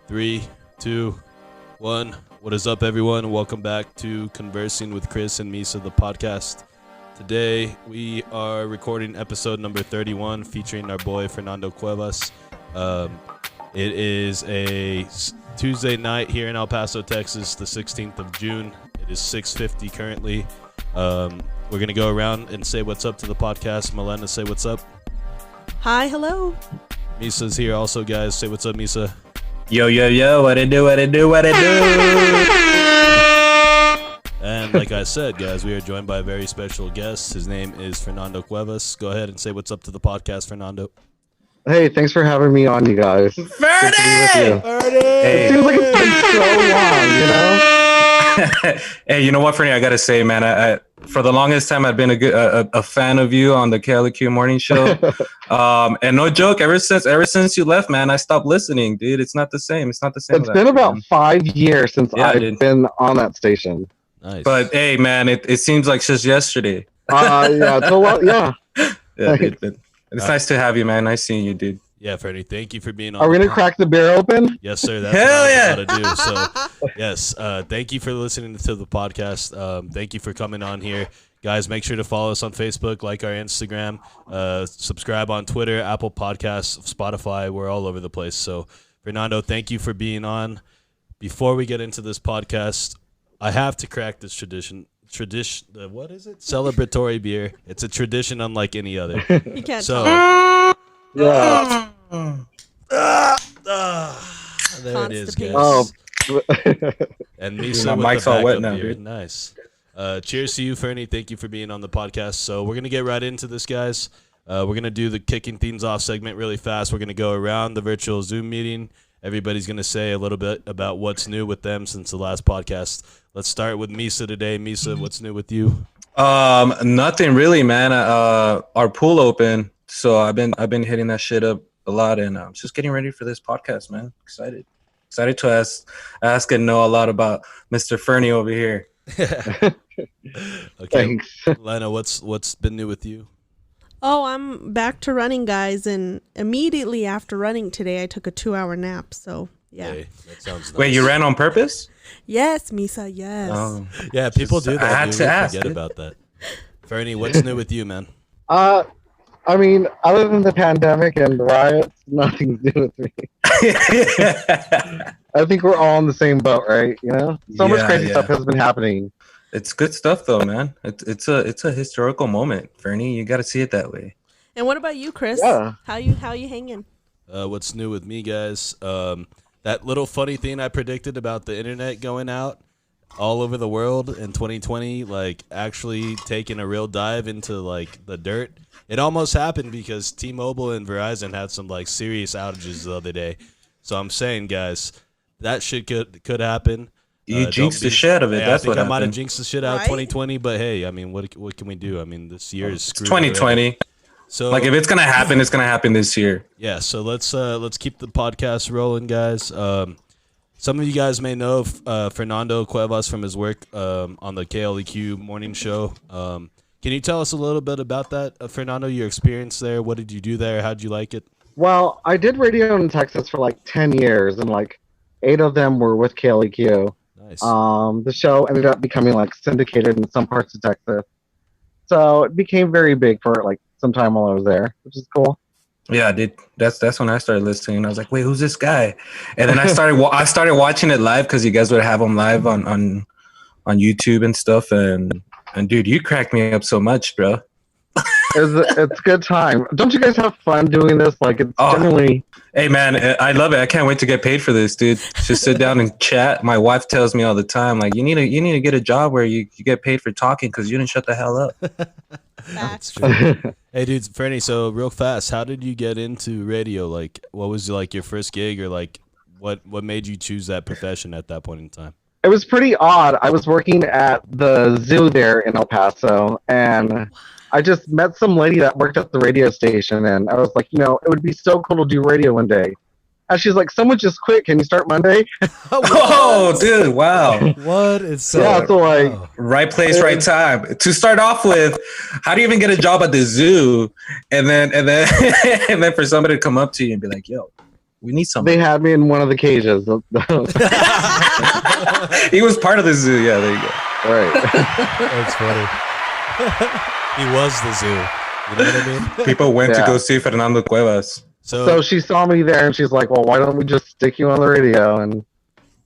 3, 2, 1. What is up, everyone? Welcome back to Conversing with Chris and Misa, the podcast. Today, we are recording episode number 31 featuring our boy Fernando Cuevas. It is a Tuesday night here in El Paso, Texas, the 16th of June. It is 6:50 currently. We're going to go around and say what's up to the podcast. Milena, say what's up. Hi, hello. Misa's here also, guys. Say what's up, Misa. Yo, what it do? And like I said, guys, we are joined by a very special guest. His name is Fernando Cuevas. Go ahead and say what's up to the podcast, Fernando. Hey, thanks for having me on, you guys. Fernie! It seems like it's been so long, you know? Hey, you know what, Fernie? I gotta say, man, I for the longest time I've been a fan of you on the KLAQ morning show. And no joke, ever since you left, man, I stopped listening, dude. It's not the same. It's It's been about 5 years since I've been on that station. Nice. But hey, man, it seems like just yesterday. Yeah, it's a lot. Yeah. Yeah, dude, but it's nice to have you, man. Nice seeing you, dude. Yeah, Fernie, thank you for being on. Are we gonna crack the beer open? Yes, sir. That's Hell what yeah. I was about to do. So, yes, thank you for listening to the podcast. Thank you for coming on here. Guys, make sure to follow us on Facebook, like our Instagram, subscribe on Twitter, Apple Podcasts, Spotify. We're all over the place. So, Fernando, thank you for being on. Before we get into this podcast, I have to crack this tradition. What is it? Celebratory beer. It's a tradition unlike any other. You can't So, Yeah. there it is, guys. Oh. And Misa My with mic's the all wet backup now, beer. dude. Nice. Cheers to you, Fernie. Thank you for being on the podcast. So we're going to get right into this, guys. We're going to do the kicking things off segment really fast. We're going to go around the virtual Zoom meeting. Everybody's going to say a little bit about what's new with them since the last podcast. Let's start with Misa today. Misa, what's new with you? Nothing really, man. Our pool open, so I've been hitting that shit up a lot, and I'm just getting ready for this podcast, man. Excited to ask and know a lot about Mr. Fernie over here. Okay, Thanks. Lena, what's been new with you? Oh, I'm back to running, guys, and immediately after running today, I took a 2-hour nap. So yeah. Hey, that sounds nice. Wait, you ran on purpose? Yes, Misa. Yes. Yeah, people do that. I had dude. to We ask, forget dude. about that. Fernie, what's new with you, man? I mean, other than the pandemic and the riots, nothing's new with me. I think we're all in the same boat, right? You know, so much crazy stuff has been happening. It's good stuff, though, man. It's a historical moment, Fernie. You got to see it that way. And what about you, Chris? Yeah. How you hanging? What's new with me, guys? That little funny thing I predicted about the internet going out all over the world in 2020, like actually taking a real dive into like the dirt. It almost happened because T-Mobile and Verizon had some like serious outages the other day. So I'm saying, guys, that shit could happen. You jinxed the shit out of it. That's what I might have happened. jinxed the shit out of 2020, but hey, I mean, what can we do? I mean, this year is screwed. 2020. already. So Like if it's gonna happen, it's gonna happen this year. yeah, so let's keep the podcast rolling, guys. Some of you guys may know Fernando Cuevas from his work on the KLAQ morning show. Can you tell us a little bit about that, Fernando? Your experience there? What did you do there? How'd you like it? Well, I did radio in Texas for like 10 years, and like 8 of them were with KLAQ. Nice. The show ended up becoming like syndicated in some parts of Texas, so it became very big for like some time while I was there, which is cool. Yeah, dude. That's when I started listening. I was like, wait, who's this guy? And then I started watching it live because you guys would have them live on YouTube and stuff. And dude, you cracked me up so much, bro. It's a good time. Don't you guys have fun doing this? Like, it's generally... Hey, man, I love it. I can't wait to get paid for this, dude. Just sit down and chat. My wife tells me all the time, like, you need to get a job where you get paid for talking because you didn't shut the hell up. That's true. Hey, dude, Fernie, so real fast, how did you get into radio? Like, what was like your first gig, or like what made you choose that profession at that point in time? It was pretty odd. I was working at the zoo there in El Paso, and I just met some lady that worked at the radio station, and I was like, you know, it would be so cool to do radio one day. And she's like, someone just quit. Can you start Monday? Oh, dude, wow. What is so? Yeah, so like, Right place, right time. To start off with, how do you even get a job at the zoo? And then and then for somebody to come up to you and be like, yo, We need some. They had me in one of the cages. He was part of the zoo. Yeah, there you go. Right. That's funny. He was the zoo. You know what I mean? People went to Yeah. go see Fernando Cuevas. So she saw me there, and she's like, "Well, why don't we just stick you on the radio and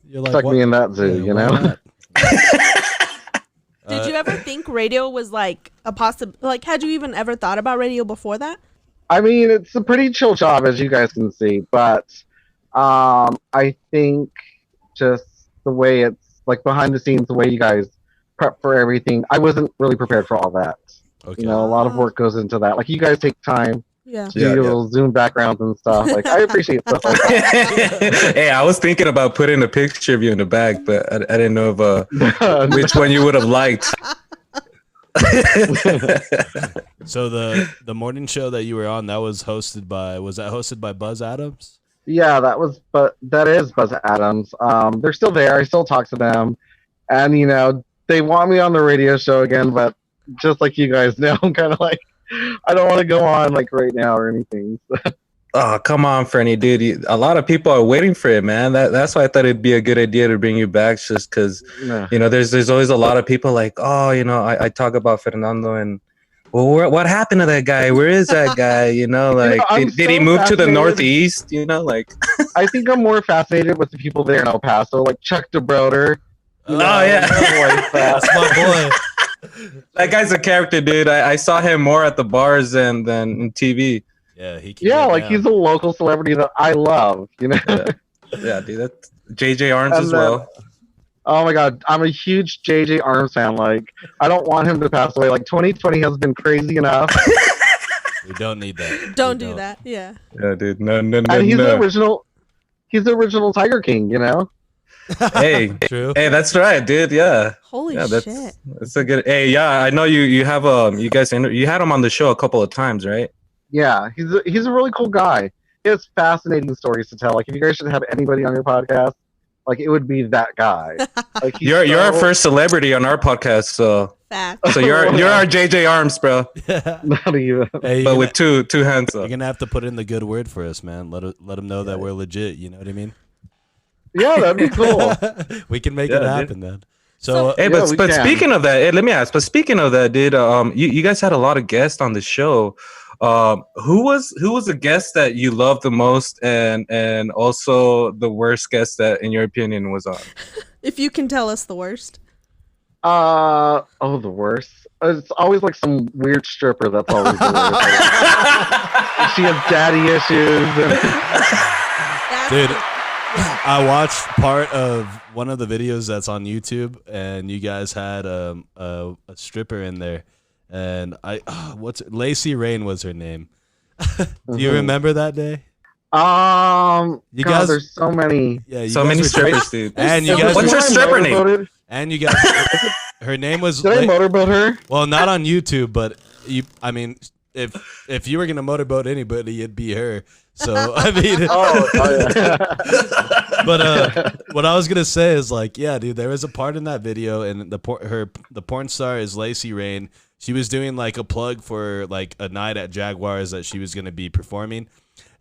you're like, stuck what? me in that zoo?" Yeah, you why know? not? Did you ever think radio was like a like, had you even ever thought about radio before that? I mean, it's a pretty chill job, as you guys can see, but I think just the way it's like behind the scenes, the way you guys prep for everything, I wasn't really prepared for all that. Okay. You know, a lot of work goes into that. Like, you guys take time Yeah. to do your little Zoom backgrounds and stuff. Like, I appreciate stuff like that. Hey, I was thinking about putting a picture of you in the bag, but I didn't know if, which one you would have liked. So the morning show that you were on, that was hosted by Buzz Adams? Yeah, that is Buzz Adams. They're still there. I still talk to them, and you know, they want me on the radio show again, but just like you guys know, I'm kind of like, I don't want to go on like right now or anything. Oh, come on, Fernie, dude. A lot of people are waiting for it, man. That's why I thought it'd be a good idea to bring you back, just because, Yeah. you know, there's always a lot of people like, oh, you know, I talk about Fernando and, well, what happened to that guy? Where is that guy? You know, like, I'm did he so move to the fascinated. Northeast? You know, like, I think I'm more fascinated with the people there in El Paso, like Chuck DeBroder. oh, yeah. That's my boy. That guy's a character, dude. I saw him more at the bars than in TV. Yeah, he can Yeah, get like down. he's a local celebrity that I love, you know? Yeah, dude. That's JJ Arms And as then- well. Oh my god, I'm a huge JJ Arms fan. Like, I don't want him to pass away. Like, 2020 has been crazy enough. We don't need that. Don't We do that. Yeah. Yeah, dude. No. And he's the original Tiger King, you know? Hey, True. hey, that's right, dude. Yeah. Holy Yeah, shit. that's a good. Hey, yeah, I know you have you guys you had him on the show a couple of times, right? Yeah, he's a really cool guy. He has fascinating stories to tell. Like, if you guys should have anybody on your podcast, like, it would be that guy. Like, he's You're our so- first celebrity on our podcast, so Fact. you're our JJ Arms, bro, Not even. Hey, but with two hands you're up. gonna have to put in the good word for us, man. Let them know that we're legit. You know what I mean? Yeah, that'd be cool. We can make Yeah, it dude. happen, then. So, Hey, Yeah, we but can. speaking of that, hey, let me ask. But speaking of that, dude, you guys had a lot of guests on the show. Who was the guest that you loved the most, and also the worst guest that, in your opinion, was on? If you can tell us the worst. The worst. It's always like some weird stripper. That's always the worst. She has daddy issues. That's dude, I watched part of one of the videos that's on YouTube, and you guys had a stripper in there, and Lacey Rain was her name. Do you Mhm. remember that day? You God, guys- there's so many. Yeah, you So guys many were strippers, dude. And you so guys, What's were, her stripper name? and you guys, her name was. Did I motorboat her? Well, not on YouTube, but I mean, if you were gonna motorboat anybody, it'd be her. So I mean, Oh, yeah. but what I was gonna say is like, yeah, dude, there was a part in that video, and the porn star is Lacey Rain. She was doing like a plug for like a night at Jaguars that she was gonna be performing,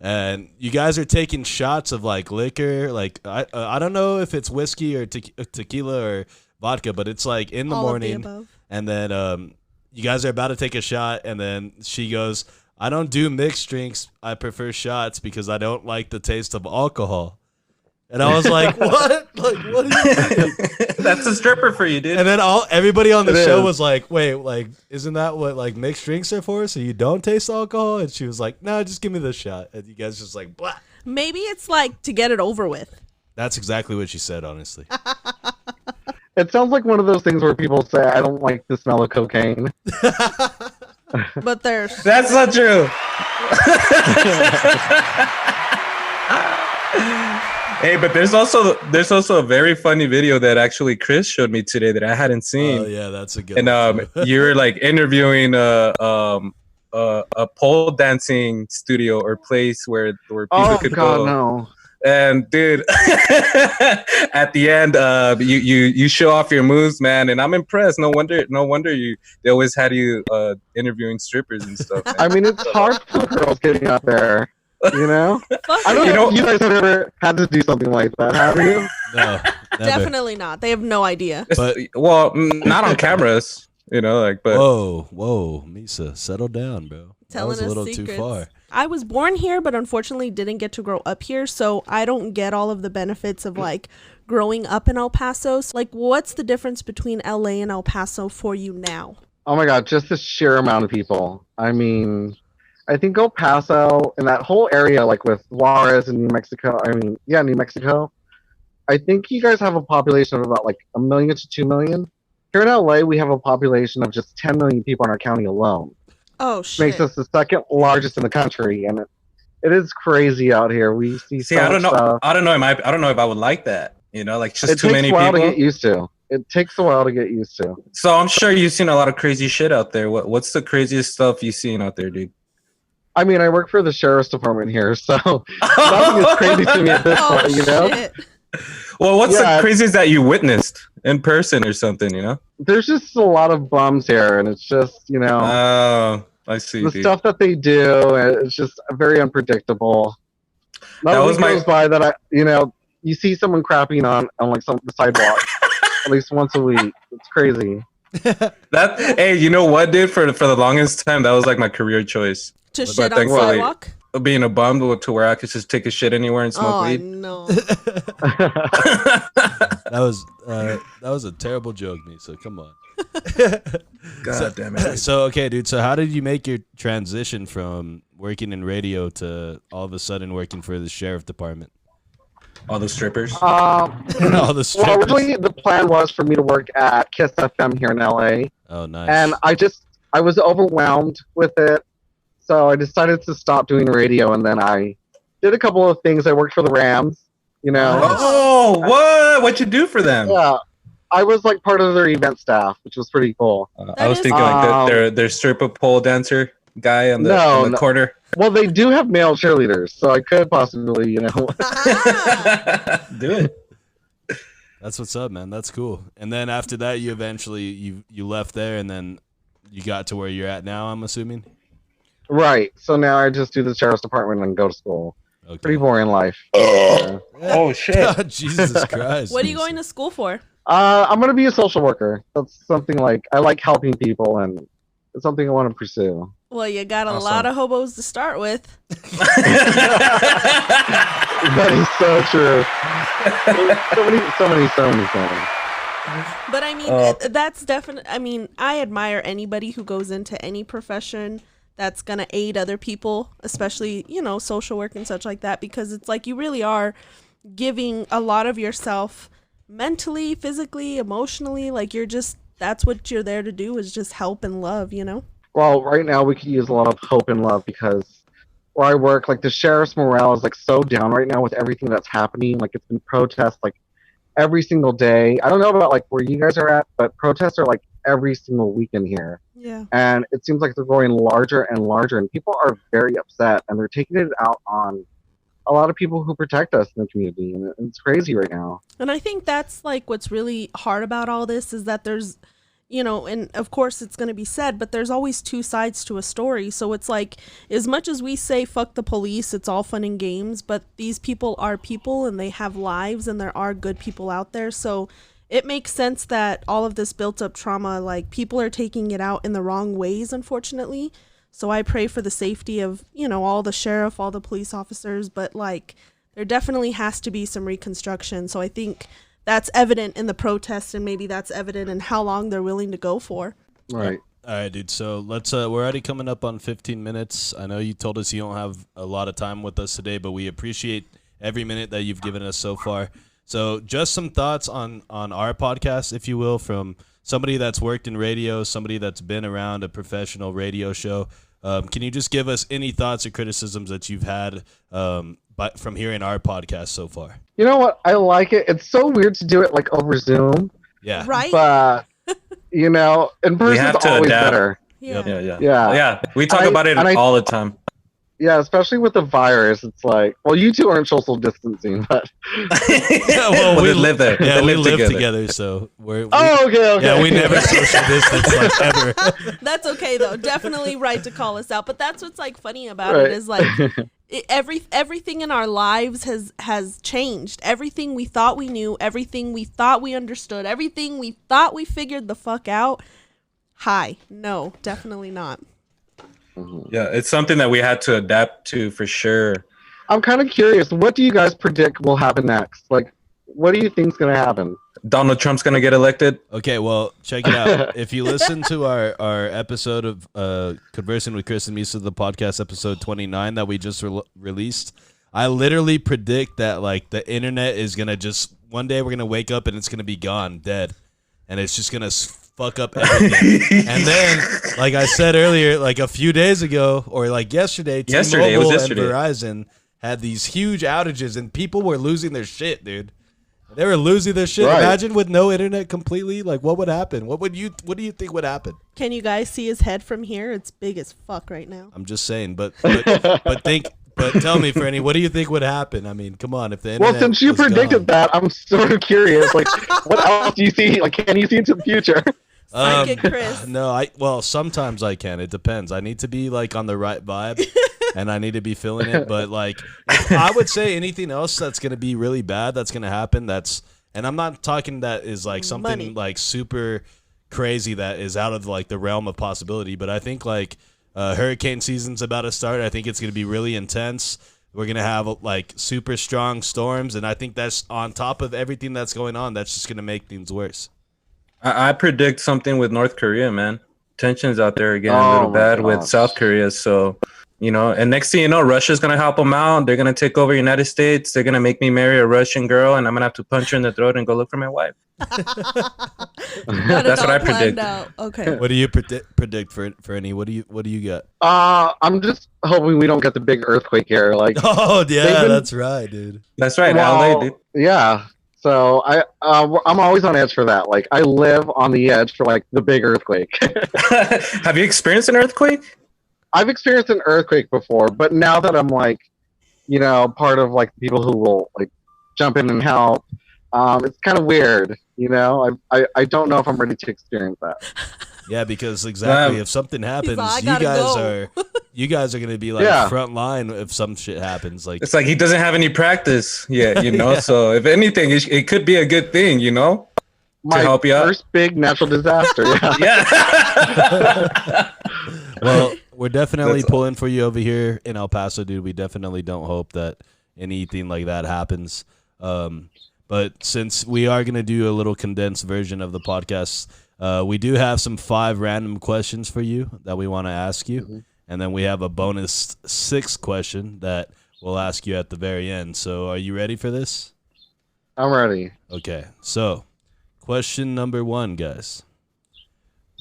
and you guys are taking shots of like liquor, like I don't know if it's whiskey or tequila or vodka, but it's like in the all morning, of the above. and then you guys are about to take a shot, and then she goes, I don't do mixed drinks. I prefer shots because I don't like the taste of alcohol. And I was like, what? Like, what are you doing? That's a stripper for you, dude. And then everybody on the It show is. was like, wait, like, isn't that what like mixed drinks are for? So you don't taste alcohol? And she was like, no, just give me the shot. And you guys just like, blah. Maybe it's like to get it over with. That's exactly what she said, honestly. It sounds like one of those things where people say, "I don't like the smell of cocaine." But there's That's not true. Hey, but there's also a very funny video that actually Chris showed me today that I hadn't seen. Oh yeah, that's a good And one. you were like interviewing a pole dancing studio or place where people Oh could God, go. no! And dude, at the end, you show off your moves, man, and I'm impressed. No wonder they always had you interviewing strippers and stuff. Man. I mean, it's hard for girls getting up there. You know? Fuck I don't no. know if you guys have ever had to do something like that, have you? No, never. Definitely not. They have no idea. But Well, not on cameras, you know, like, but whoa, Misa, settle down, bro. That Telling was a us little secrets. too far. I was born here, but unfortunately didn't get to grow up here, so I don't get all of the benefits of like growing up in El Paso. So, like, what's the difference between LA and El Paso for you now? Oh my god, just the sheer amount of people. I mean, I think El Paso and that whole area, like with Juarez and New Mexico, New Mexico, I think you guys have a population of about like 1 million to 2 million. Here in LA, we have a population of just 10 million people in our county alone. Oh, Which shit. makes us the second largest in the country, and it is crazy out here. We see see, so I don't much know. stuff. I don't know. I don't know if I would like that. You know, like just It too takes many a while people. to get used to. It takes a while to get used to. So I'm sure you've seen a lot of crazy shit out there. What's the craziest stuff you've seen out there, dude? I mean, I work for the sheriff's department here, so nothing is crazy to me at this Oh, point, you know? shit. Well, what's Yeah. the craziest that you witnessed in person or something? You know? There's just a lot of bums here, and it's just, you know, Oh, I see. the Dude. stuff that they do, it's just very unpredictable. Not That a was week my- goes by that you see someone crapping on like the sidewalk at least once a week. It's crazy. Hey, you know what, dude? For the longest time, that was like my career choice. To But shit on thankfully- sidewalk? Being a bum to where I could just take a shit anywhere and smoke Oh, weed. no. That was a terrible joke, Misa. Come on. God damn it. So okay, dude. So how did you make your transition from working in radio to all of a sudden working for the sheriff department? All the strippers. All the Well, strippers. originally the plan was for me to work at Kiss FM here in LA, Oh, nice. and I was overwhelmed with it, so I decided to stop doing radio, and then I did a couple of things. I worked for the Rams, you know. Nice. Oh, what? What'd you do for them? Yeah, I was like part of their event staff, which was pretty cool. That I was is- thinking like their stripper pole dancer guy on the, No, on the no. corner. Well, they do have male cheerleaders, so I could possibly, Do it. That's what's up, man. That's cool. And then after that, you eventually you left there, and then you got to where you're at now. I'm assuming. right. So now I just do the sheriff's department and go to school. Okay. Pretty boring life. Yeah. Oh shit. Jesus Christ. What are you going to school for? I'm gonna be a social worker. That's something like I like helping people, and it's something I want to pursue. Well, you got a Awesome. lot of hobos to start with. That is so true. So many things. But I mean, Oh. that's definitely, I mean, I admire anybody who goes into any profession that's going to aid other people, especially, you know, social work and such like that, because it's like you really are giving a lot of yourself mentally, physically, emotionally. Like that's what you're there to do, is just help and love, you know? Well, right now we could use a lot of hope and love, because where I work, like the sheriff's morale is like so down right now with everything that's happening. Like it's been protests like every single day. I don't know about like where you guys are at, but protests are like every single weekend here. Yeah. And it seems like they're growing larger and larger, and people are very upset, and they're taking it out on a lot of people who protect us in the community, and it's crazy right now. And I think that's like what's really hard about all this, is that there's, you know, and of course it's going to be said, but there's always two sides to a story. So it's like, as much as we say fuck the police, it's all fun and games, but these people are people and they have lives, and there are good people out there. So it makes sense that all of this built up trauma, like people are taking it out in the wrong ways, unfortunately. So I pray for the safety of, you know, all the sheriff, all the police officers, but like there definitely has to be some reconstruction. So I think that's evident in the protests, and maybe that's evident in how long they're willing to go for. Right. All right, dude. So let's. We're already coming up on 15 minutes. I know you told us you don't have a lot of time with us today, but we appreciate every minute that you've given us so far. So just some thoughts on our podcast, if you will, from somebody that's worked in radio, somebody that's been around a professional radio show. Can you just give us any thoughts or criticisms that you've had from hearing our podcast so far? You know what? I like it. It's so weird to do it like over Zoom, Yeah. Right? but you know, in person have is to always adapt. better. Yeah. Yeah. Yeah. We talk And I- about it and I- all the time. Yeah, especially with the virus, it's like, well, you two aren't social distancing, but Yeah, well, we live there. Yeah, They we live together, so we okay. yeah, we never social distance like ever. That's okay though. Definitely right to call us out. But that's what's like funny about Right. it, is like Everything in our lives has changed. Everything we thought we knew, everything we thought we understood, everything we thought we figured the fuck out. No, definitely not. Yeah, it's something that we had to adapt to for sure. I'm kind of curious. What do you guys predict will happen next? Like, what do you think's gonna happen? Donald Trump's gonna get elected. Okay, well, check it out. If you listen to our episode of Conversing with Chris and Misa, the podcast episode 29 that we just released, I literally predict that like the internet is gonna just one day we're gonna wake up and it's gonna be gone, dead, and it's just gonna fuck up everything. And then, like I said earlier, like a few days ago or like yesterday, T-Mobile and Verizon had these huge outages and people were losing their shit, dude. They were losing their shit. Right. Imagine with no internet completely. Like, what would happen? What do you think would happen? Can you guys see his head from here? It's big as fuck right now. I'm just saying, but tell me, Fernie, what do you think would happen? I mean, come on, if the internet since you predicted that, I'm sort of curious. Like, what else do you see? Like, can you see into the future? Psychic Chris. No, sometimes I can. It depends. I need to be like on the right vibe. And I need to be feeling it, but like I would say anything else that's gonna be really bad that's gonna happen. And I'm not talking that is like something like super crazy that is out of like the realm of possibility. But I think like hurricane season's about to start. I think it's gonna be really intense. We're gonna have like super strong storms, and I think that's on top of everything that's going on. That's just gonna make things worse. I predict something with North Korea, man. Tensions out there are getting a little bad with South Korea, so. You know, and next thing you know, Russia's going to help them out. They're going to take over the United States. They're going to make me marry a Russian girl, and I'm going to have to punch her in the throat and go look for my wife. That's what I predict. Okay. What do you predict, Fernie? What do you got? I'm just hoping we don't get the big earthquake here. Like, oh, yeah, that's right, dude. That's right, LA, dude. Yeah. So I'm always on edge for that. Like, I live on the edge for, like, the big earthquake. Have you experienced an earthquake? I've experienced an earthquake before, but now that I'm like, you know, part of like people who will like jump in and help, it's kind of weird, you know. I don't know if I'm ready to experience that. Yeah, because exactly if something happens, like, you guys are gonna be like front line if some shit happens. Like it's like he doesn't have any practice yet, you know. So if anything, it could be a good thing, you know, to help you out. First big natural disaster. Yeah. Well, we're definitely pulling for you over here in El Paso, dude. We definitely don't hope that anything like that happens. But since we are going to do a little condensed version of the podcast, we do have some 5 random questions for you that we want to ask you. Mm-hmm. And then we have a bonus 6th question that we'll ask you at the very end. So are you ready for this? I'm ready. Okay. So question number 1, guys.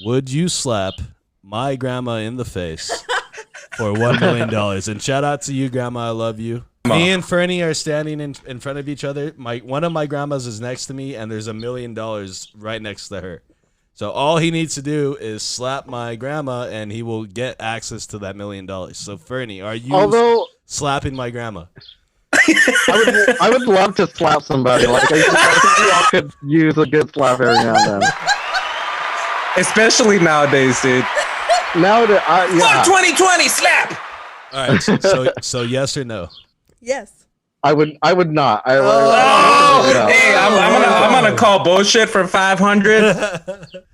Would you slap my grandma in the face for $1 million? And shout out to you, Grandma. I love you. Me and Fernie are standing in front of each other. One of my grandmas is next to me, and there's $1 million right next to her. So all he needs to do is slap my grandma, and he will get access to that $1 million. So Fernie, are you slapping my grandma? I would love to slap somebody. Like I think we all could use a good slap every now and then. Especially nowadays, dude. Nowadays, Fuck 2020, slap. All right, so yes or no? Yes. I would not. Hey, I'm gonna call bullshit for 500.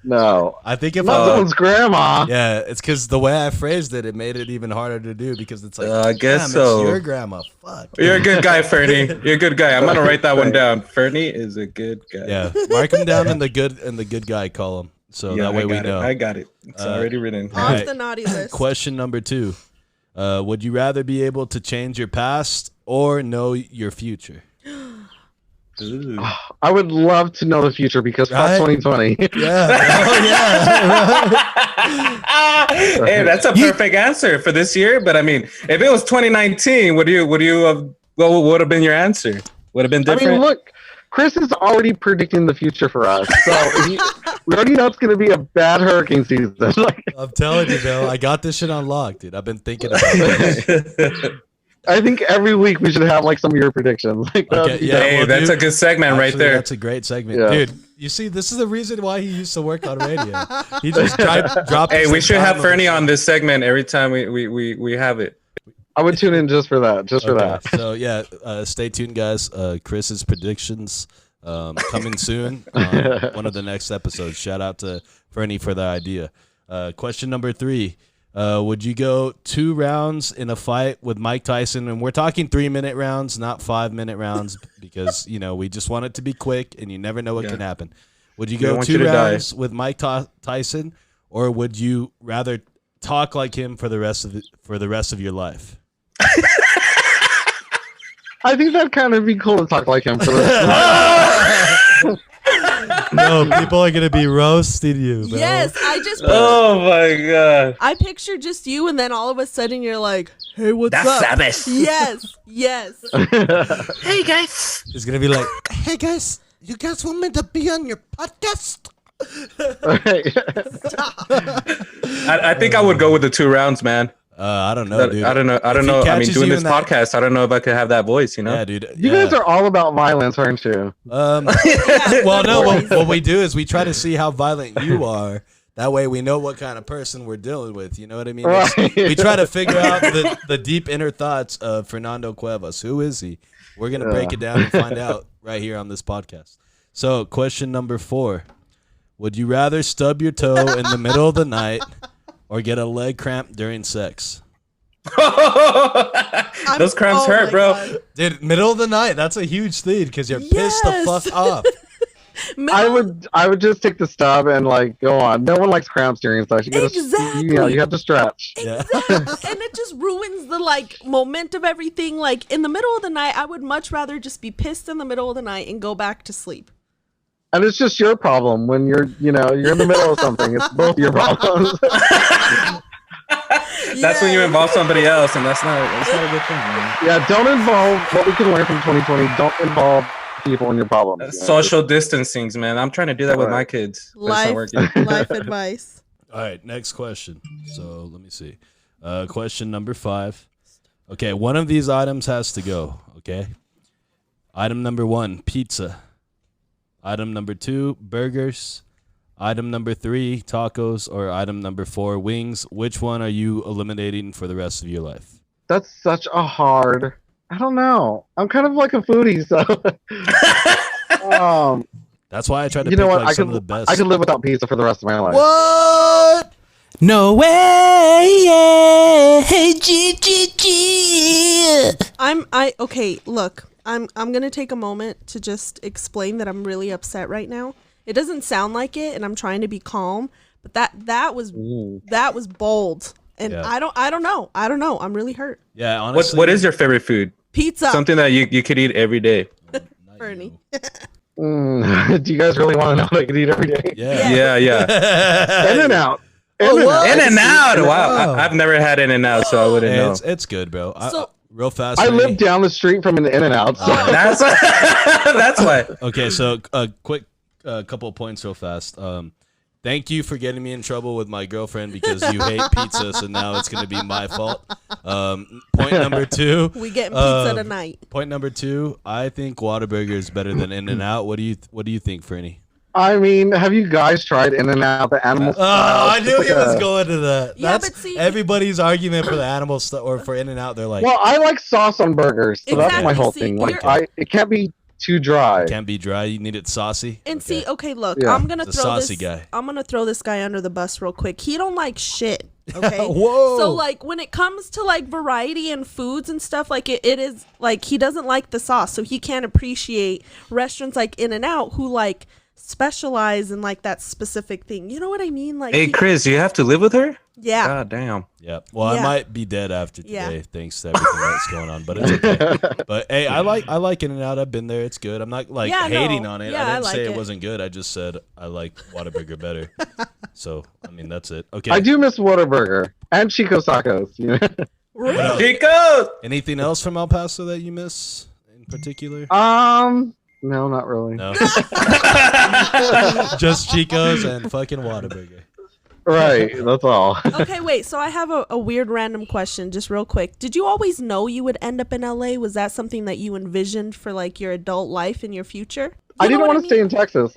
No, I think if someone's grandma. Yeah, it's because the way I phrased it, it made it even harder to do because it's like, I guess so. It's your grandma. Fuck. You're a good guy, Fernie. You're a good guy. I'm gonna write that one down. Fernie is a good guy. Yeah, mark him down in the good guy column, so that way we know. I got it. It's already written. Off the naughty list. Question number 2: would you rather be able to change your past or know your future? Ooh. I would love to know the future because fuck 2020. Yeah. Hey, that's a perfect answer for this year. But I mean, if it was 2019, what would have been your answer? Would have been different. I mean, look, Chris is already predicting the future for us, so we already know it's going to be a bad hurricane season. I'm telling you, Bill, I got this shit on lock, dude. I've been thinking about this. I think every week we should have like some of your predictions. Like, okay, that's a good segment right there. That's a great segment, dude. You see, this is the reason why he used to work on radio. He just dropped. Hey, we should have Fernie on this segment every time we have it. I would tune in just for that. Just for that. So yeah, stay tuned, guys. Chris's predictions coming soon on one of the next episodes. Shout out to Fernie for the idea. Question number 3. Would you go 2 rounds in a fight with Mike Tyson? And we're talking 3-minute rounds, not 5-minute rounds, because, we just want it to be quick and you never know what can happen. Would you go 2 rounds with Mike Tyson, or would you rather talk like him for the rest of your life? I think that'd kind of be cool to talk like him for the rest of my life. No, people are gonna be roasting you, bro. Yes, I just. Oh my god! I picture just you, and then all of a sudden you're like, "Hey, what's That's up?" Sabbath. Yes. Hey guys. It's gonna be like, "Hey guys, you guys want me to be on your podcast?" I think I would go with the 2 rounds, man. I don't know, dude. I don't know. I mean, doing this podcast, I don't know if I could have that voice, Yeah, dude. You guys are all about violence, aren't you? Well, no. What we do is we try to see how violent you are. That way, we know what kind of person we're dealing with. You know what I mean? Right. We try to figure out the deep inner thoughts of Fernando Cuevas. Who is he? We're gonna break it down and find out right here on this podcast. So, question number 4: would you rather stub your toe in the middle of the night or get a leg cramp during sex? Those cramps hurt, bro. God. Dude, middle of the night, that's a huge thing because you're pissed the fuck off. I would just take the stub and go on. No one likes cramps during sex. Exactly. You have to stretch. Yeah. And it just ruins the moment of everything. In the middle of the night, I would much rather just be pissed in the middle of the night and go back to sleep. And it's just your problem when you're in the middle of something. It's both your problems. That's when you involve somebody else, and that's not a good thing, man. Yeah, don't involve what we can learn from 2020. Don't involve people in your problems. Social distancings, man. I'm trying to do that with my kids. But it's not working. Life advice. All right, next question. So let me see. Question number 5. Okay, one of these items has to go. Okay. Item number 1, pizza. Item number 2, burgers. Item number 3, tacos. Or item number 4, wings. Which one are you eliminating for the rest of your life? That's such a hard. I don't know. I'm kind of like a foodie, so. That's why I try to you pick know what? some of the best. I could live without pizza for the rest of my life. What? No way! Yeah. Hey, Okay, look. I'm gonna take a moment to just explain that I'm really upset right now. It doesn't sound like it, and I'm trying to be calm, but that was bold, and Yeah. I don't know. I'm really hurt. Yeah, honestly. What is your favorite food? Pizza, Something that you could eat every day. Fernie. Do you guys really want to know what I could eat every day? Yeah. Yeah. InNOut. InNOut. Wow. I've never had InNOut, so I wouldn't Hey, know. it's good, bro. So- Real fast. I Fernie. live down the street from an InNOut. So. That's why. Okay, so a quick couple of points real fast. Thank you for getting me in trouble with my girlfriend because you hate pizza, so now it's going to be my fault. Point number 2. We getting pizza tonight. Point number 2. I think Whataburger is better than InNOut. What do you think, Fernie? I mean, have you guys tried InNOut, the animal Oh, I knew he was going to that. Yeah, That's but see- everybody's argument for the animal stuff or for InNOut. They're like, Well, I like sauce on burgers, so that's my Exactly. whole See, thing. you're- It can't be too dry. can't be dry. You need it saucy. And Okay. see, okay, look, Yeah. I'm gonna The throw saucy this. guy. I'm gonna throw this guy under the bus real quick. He don't like shit. Okay. Whoa. So when it comes to variety and foods and stuff, it is he doesn't like the sauce, so he can't appreciate restaurants like InNOut who specialize in that specific thing. You know what I mean? Hey, Chris, you have to live with her? Yeah. God damn. Yeah. Well, Yeah. I might be dead after Yeah. today, thanks to everything that's going on. But it's okay. But hey, I like InNOut. I've been there. It's good. I'm not hating no. on it. Yeah, I I didn't like say it it. wasn't good. I just said I like Whataburger better. So I mean that's it. Okay. I do miss Whataburger and Chico's Tacos. You know? Really? Chico! Anything else from El Paso that you miss in particular? No, not really. No. Just Chico's and fucking Whataburger. Right, that's all. Okay, wait. So I have a weird random question, just real quick. Did you always know you would end up in LA? Was that something that you envisioned for your adult life in your future? I didn't want to mean? stay in Texas.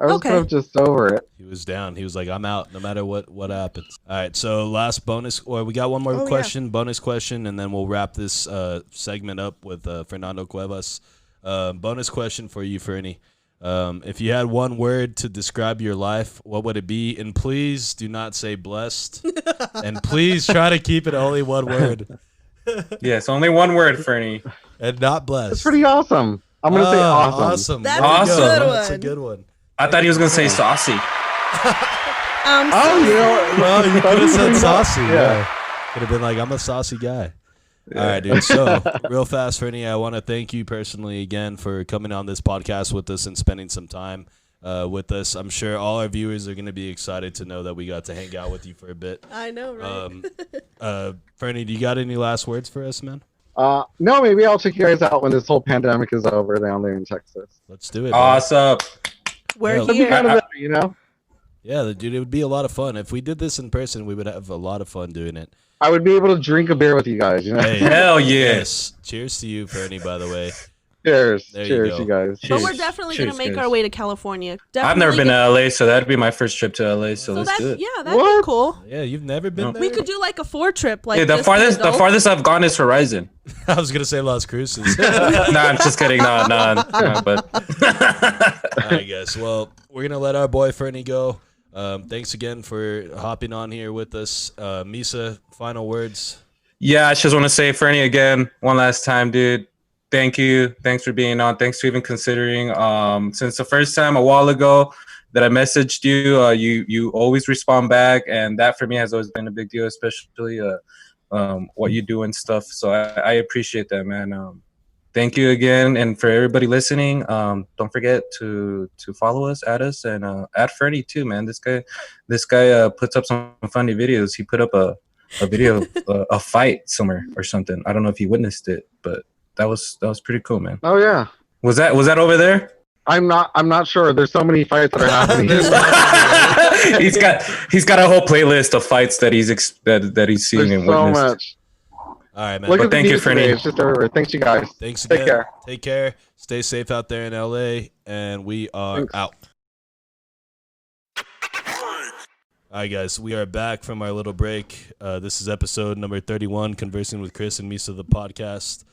I was Okay. kind of just over it. He was down. He was like, I'm out no matter what happens. All right, so last bonus, or we got one more question, bonus question, and then we'll wrap this segment up with Fernando Cuevas. Bonus question for you, Fernie. If you had one word to describe your life, what would it be? And please do not say blessed. And please try to keep it only one word. Yes, only one word, Fernie. And not blessed. It's pretty awesome. I'm gonna say awesome. Awesome. That's There a we go. good one. That's a good one. I thought he was gonna say saucy. Oh, you know, Well, you could have said saucy. Yeah. Could have been like, I'm a saucy guy. All right, dude. So, real fast, Fernie, I want to thank you personally again for coming on this podcast with us and spending some time with us. I'm sure all our viewers are going to be excited to know that we got to hang out with you for a bit. I know, right? Fernie, do you got any last words for us, man? No, maybe I'll check you guys out when this whole pandemic is over down there in Texas. Let's do it. Awesome. We're Yeah. It'd be here. kind of better, you know. Yeah, dude, it would be a lot of fun. If we did this in person, we would have a lot of fun doing it. I would be able to drink a beer with you guys, you know. Hey, Hell yeah. yes. Cheers to you, Fernie, by the way. Cheers. There you Cheers, go. you guys. But we're Cheers. definitely Cheers, gonna make guys. our way to California. I've never Definitely been to LA, so that'd be my first trip to LA. So So let's that's do it. yeah, that'd What? be cool. Yeah, you've never been No. there? We could do like a 4 trip, like Yeah, the just farthest adults. I've gone is Horizon. I was going to say Las Cruces. Nah, I'm just kidding. No, but All right, guys. Well, we're going to let our boy Fernie go. Thanks again for hopping on here with us. Misa, final words. yeah, I just want to say, Fernie, again, one last time, dude. Thank you. Thanks for being on. Thanks for even considering. Since the first time a while ago that I messaged you, you always respond back, and that for me has always been a big deal, especially what you do and stuff. So I appreciate that, man. Thank you again, and for everybody listening, don't forget to follow us, add us, and add Fernie too, man. This guy puts up some funny videos. He put up a video of a fight somewhere or something. I don't know if you witnessed it, but that was pretty cool, man. Oh yeah. Was that over there? I'm not sure. There's so many fights that are happening. he's got a whole playlist of fights that he's that he's seen There's and so witnessed. much. All right, man. Look But at the thank you, news today. Fernie. It's just everywhere. Thanks, you guys. Thanks Take again. care. Take care. Stay safe out there in LA, and we are Thanks. out. All right, guys, we are back from our little break. This is episode number 31, Conversing with Chris and Misa, the podcast.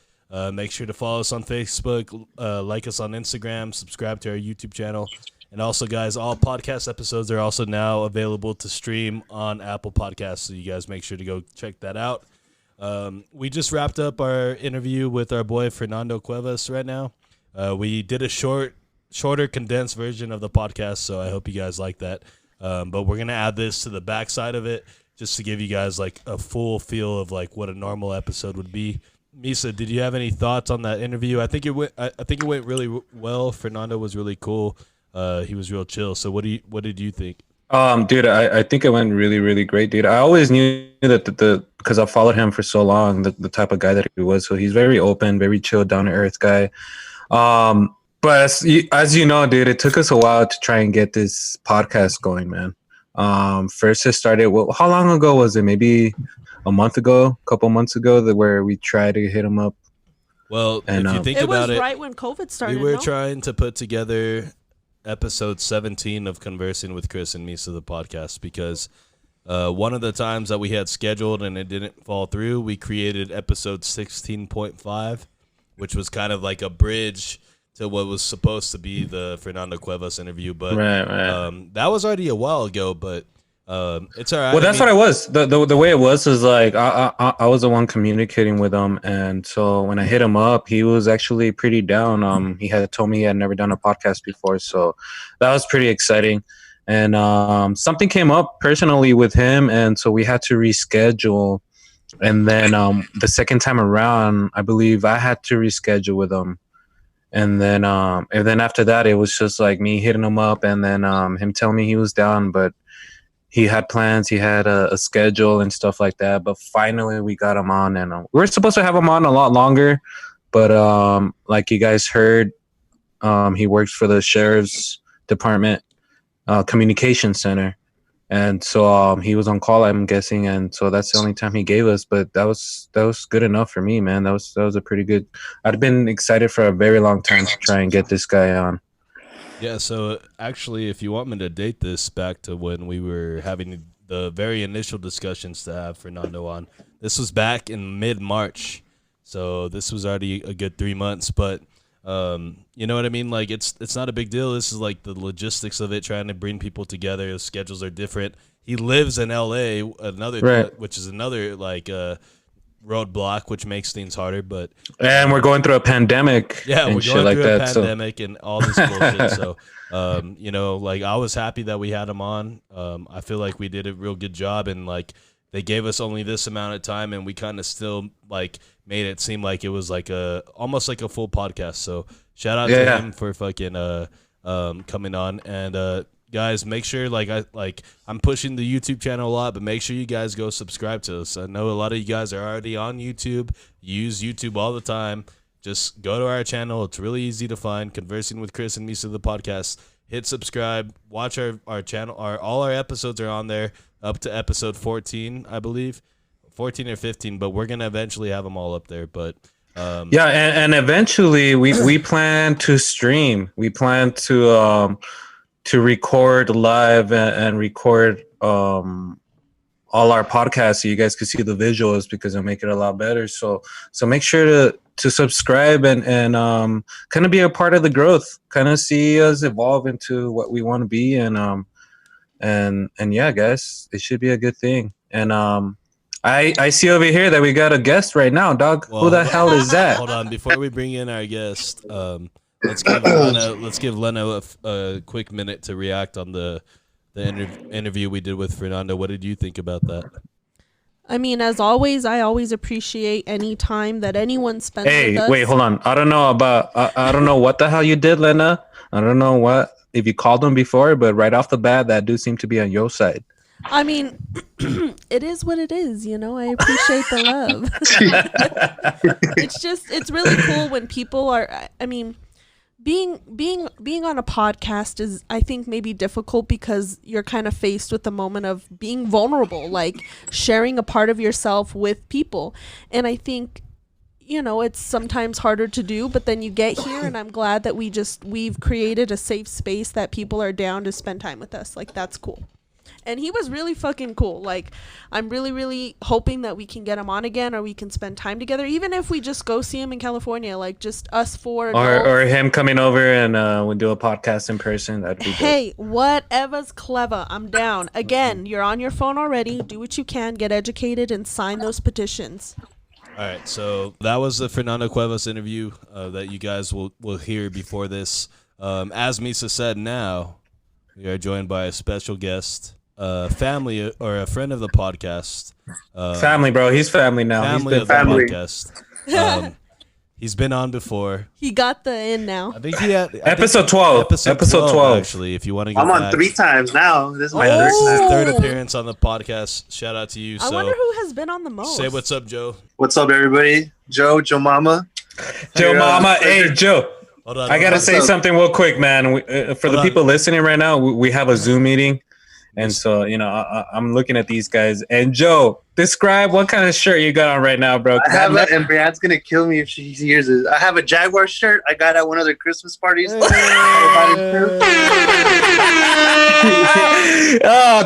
Make sure to follow us on Facebook, like us on Instagram, subscribe to our YouTube channel. And also, guys, all podcast episodes are also now available to stream on Apple Podcasts, so you guys make sure to go check that out. We just wrapped up our interview with our boy Fernando Cuevas right now. We did a shorter, condensed version of the podcast, so I hope you guys like that. But we're going to add this to the backside of it just to give you guys like a full feel of like what a normal episode would be. Misa, did you have any thoughts on that interview? I think it went really well. Fernando was really cool. He was real chill. So what did you think? Dude, I think it went really, really great, dude. I always knew that because I followed him for so long, the type of guy that he was. So he's very open, very chill, down to earth guy. But as you know, dude, it took us a while to try and get this podcast going, man. First it started, how long ago was it? Maybe a couple months ago, where we tried to hit him up. Well, And, if you think It about was it, right when COVID started. we were no? trying to put together episode 17 of Conversing with Chris and Misa, the podcast, because one of the times that we had scheduled and it didn't fall through, we created episode 16.5, which was kind of like a bridge to what was supposed to be the Fernando Cuevas interview. But Right. that was already a while ago, but it's all right. Well, that's what I was. The way it was is like I was the one communicating with him, and so when I hit him up, he was actually pretty down. He had told me he had never done a podcast before, so that was pretty exciting. And something came up personally with him, and so we had to reschedule. And then the second time around, I believe I had to reschedule with him. And then after that, it was just like me hitting him up, and then him telling me he was down, but he had plans, he had a schedule and stuff like that. But finally, we got him on, and we were supposed to have him on a lot longer. But like you guys heard, he works for the sheriff's department communication center, and so he was on call, I'm guessing, and so that's the only time he gave us. But that was good enough for me, man. That was a pretty good. I'd been excited for a very long time to try and get this guy on. Yeah, so actually, if you want me to date this back to when we were having the very initial discussions to have Fernando on, this was back in mid-March. So this was already a good 3 months, but you know what I mean? Like it's not a big deal. This is like the logistics of it, trying to bring people together. His schedules are different. He lives in LA, which is another like roadblock, which makes things harder. But we're going through a pandemic. Yeah, and we're shit going like through that, a pandemic and all this bullshit. So, you know, like I was happy that we had him on. I feel like we did a real good job, and like they gave us only this amount of time, and we kind of still like made it seem like it was like almost like a full podcast. So shout out to him for fucking coming on. And guys, make sure I'm pushing the YouTube channel a lot, but make sure you guys go subscribe to us. I know a lot of you guys are already on YouTube. You use YouTube all the time. Just go to our channel. It's really easy to find. Conversing with Chris and Misa, the podcast. Hit subscribe. Watch our channel. All our episodes are on there up to episode 14, I believe. 14 or 15, but we're going to eventually have them all up there. But and eventually we plan to stream. We plan to record live and record all our podcasts so you guys can see the visuals, because it'll make it a lot better. So make sure to subscribe and kind of be a part of the growth, kind of see us evolve into what we want to be. And yeah, guys, it should be a good thing. And I see over here that we got a guest right now, dog. Well, who the hell is that? Hold on, before we bring in our guest, let's give Leno a quick minute to react on the interview we did with Fernando. What did you think about that? I mean, as always, I always appreciate any time that anyone spends with us. Hey, wait, hold on. I don't know what the hell you did, Lena. I don't know if you called him before, but right off the bat, that dude seemed to be on your side. I mean, it is what it is, you know. I appreciate the love. It's really cool when people are, I mean, being on a podcast is, I think, maybe difficult because you're kind of faced with the moment of being vulnerable, like sharing a part of yourself with people. And I think, you know, it's sometimes harder to do, but then you get here, and I'm glad that we've created a safe space that people are down to spend time with us. Like, that's cool. And he was really fucking cool. Like, I'm really, really hoping that we can get him on again, or we can spend time together, even if we just go see him in California, like just us four. Or him coming over and we'll do a podcast in person. That'd be Hey, whatever's clever. I'm down. Again, you're on your phone already. Do what you can. Get educated and sign those petitions. All right, so that was the Fernando Cuevas interview that you guys will hear before this. As Misa said, now we are joined by a special guest. Family or a friend of the podcast. Family, bro. He's family now. Family He's of the podcast. He's been on before. He got the in now. I think he had episode 12. Episode 12. Actually, if you want to get I'm on back. 3 times now. This is my This is his third third time. appearance on the podcast. Shout out to you. I wonder who has been on the most. Say what's up, Joe. What's up, everybody? Joe Mama. Joe Mama. Hey, Joe. Hold on. I got to say something real quick, man. For the people listening right now, we have a Zoom meeting. And so, you know, I'm looking at these guys. And Joe, describe what kind of shirt you got on right now, bro. I have and Brianne's going to kill me if she hears this. I have a Jaguar shirt I got at one of their Christmas parties. Oh,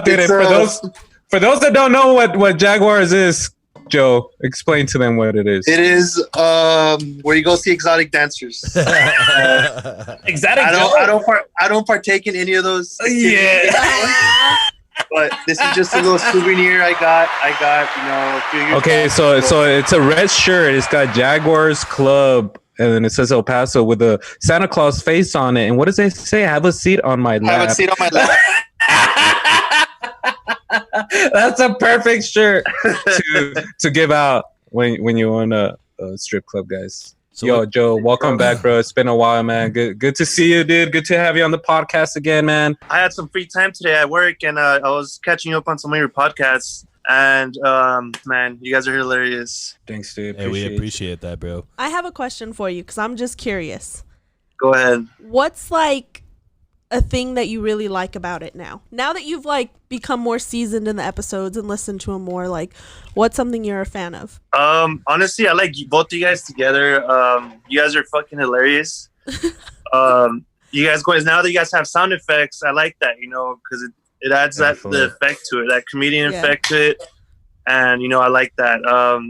dude, for those that don't know what Jaguars is, Joe, explain to them what it is. It is where you go see exotic dancers. Exotic. I don't partake in any of those. Yeah. But this is just a little souvenir I got. You know. A few years Okay, back. so it's a red shirt. It's got Jaguars Club, and then it says El Paso with a Santa Claus face on it. And what does it say? Have a seat on my lap. Have a seat on my lap. That's a perfect shirt to give out when you own a strip club, guys. So Yo, Joe, welcome back, bro. It's been a while, man. Good to see you, dude. Good to have you on the podcast again, man. I had some free time today at work, and I was catching up on some of your podcasts. And man, you guys are hilarious. Thanks, dude. Hey, we appreciate that, bro. I have a question for you because I'm just curious. Go ahead. What's like a thing that you really like about it now? Now that you've like become more seasoned in the episodes and listened to them more, like what's something you're a fan of? Honestly, I like both you guys together. You guys are fucking hilarious. you guys now that you guys have sound effects, I like that, because it adds the effect to it, that comedian effect to it. And, I like that.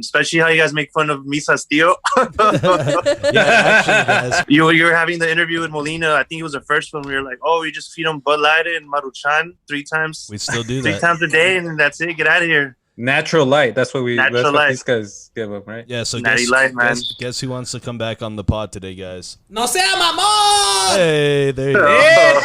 Especially how you guys make fun of Misa's tío. Actually, guys. You were having the interview with Molina. I think it was the first one. We were like, we just feed him Bud Light and Maruchan 3 times. We still do that. 3 times a day, and that's it. Get out of here. Natural light. That's what these guys give them, right? Yeah, so guess who wants to come back on the pod today, guys? No sea mamón! Hey, there you go. Hey,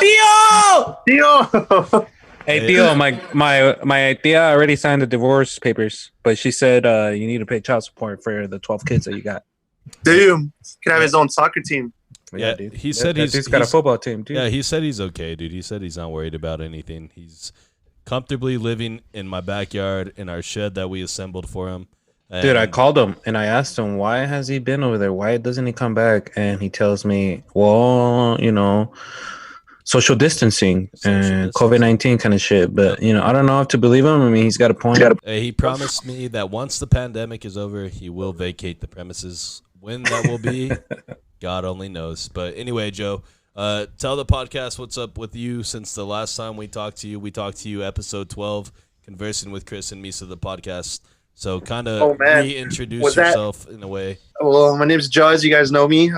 Tío! Hey, Theo, my tia already signed the divorce papers, but she said you need to pay child support for the 12 kids that you got. Damn. He could have his own soccer team. Yeah, dude. He said he's got a football team, dude. Yeah, he said he's okay, dude. He said he's not worried about anything. He's comfortably living in my backyard in our shed that we assembled for him. And dude, I called him and I asked him, why has he been over there? Why doesn't he come back? And he tells me, well, social distancing and COVID-19 kind of shit. But, I don't know if to believe him. I mean, he's got a point. He promised me that once the pandemic is over, he will vacate the premises. When that will be, God only knows. But anyway, Joe, tell the podcast what's up with you since the last time we talked to you. We talked to you episode 12, Conversing with Chris and Misa, the podcast. So kind of reintroduce yourself in a way. Well, my name's Joe, as you guys know me.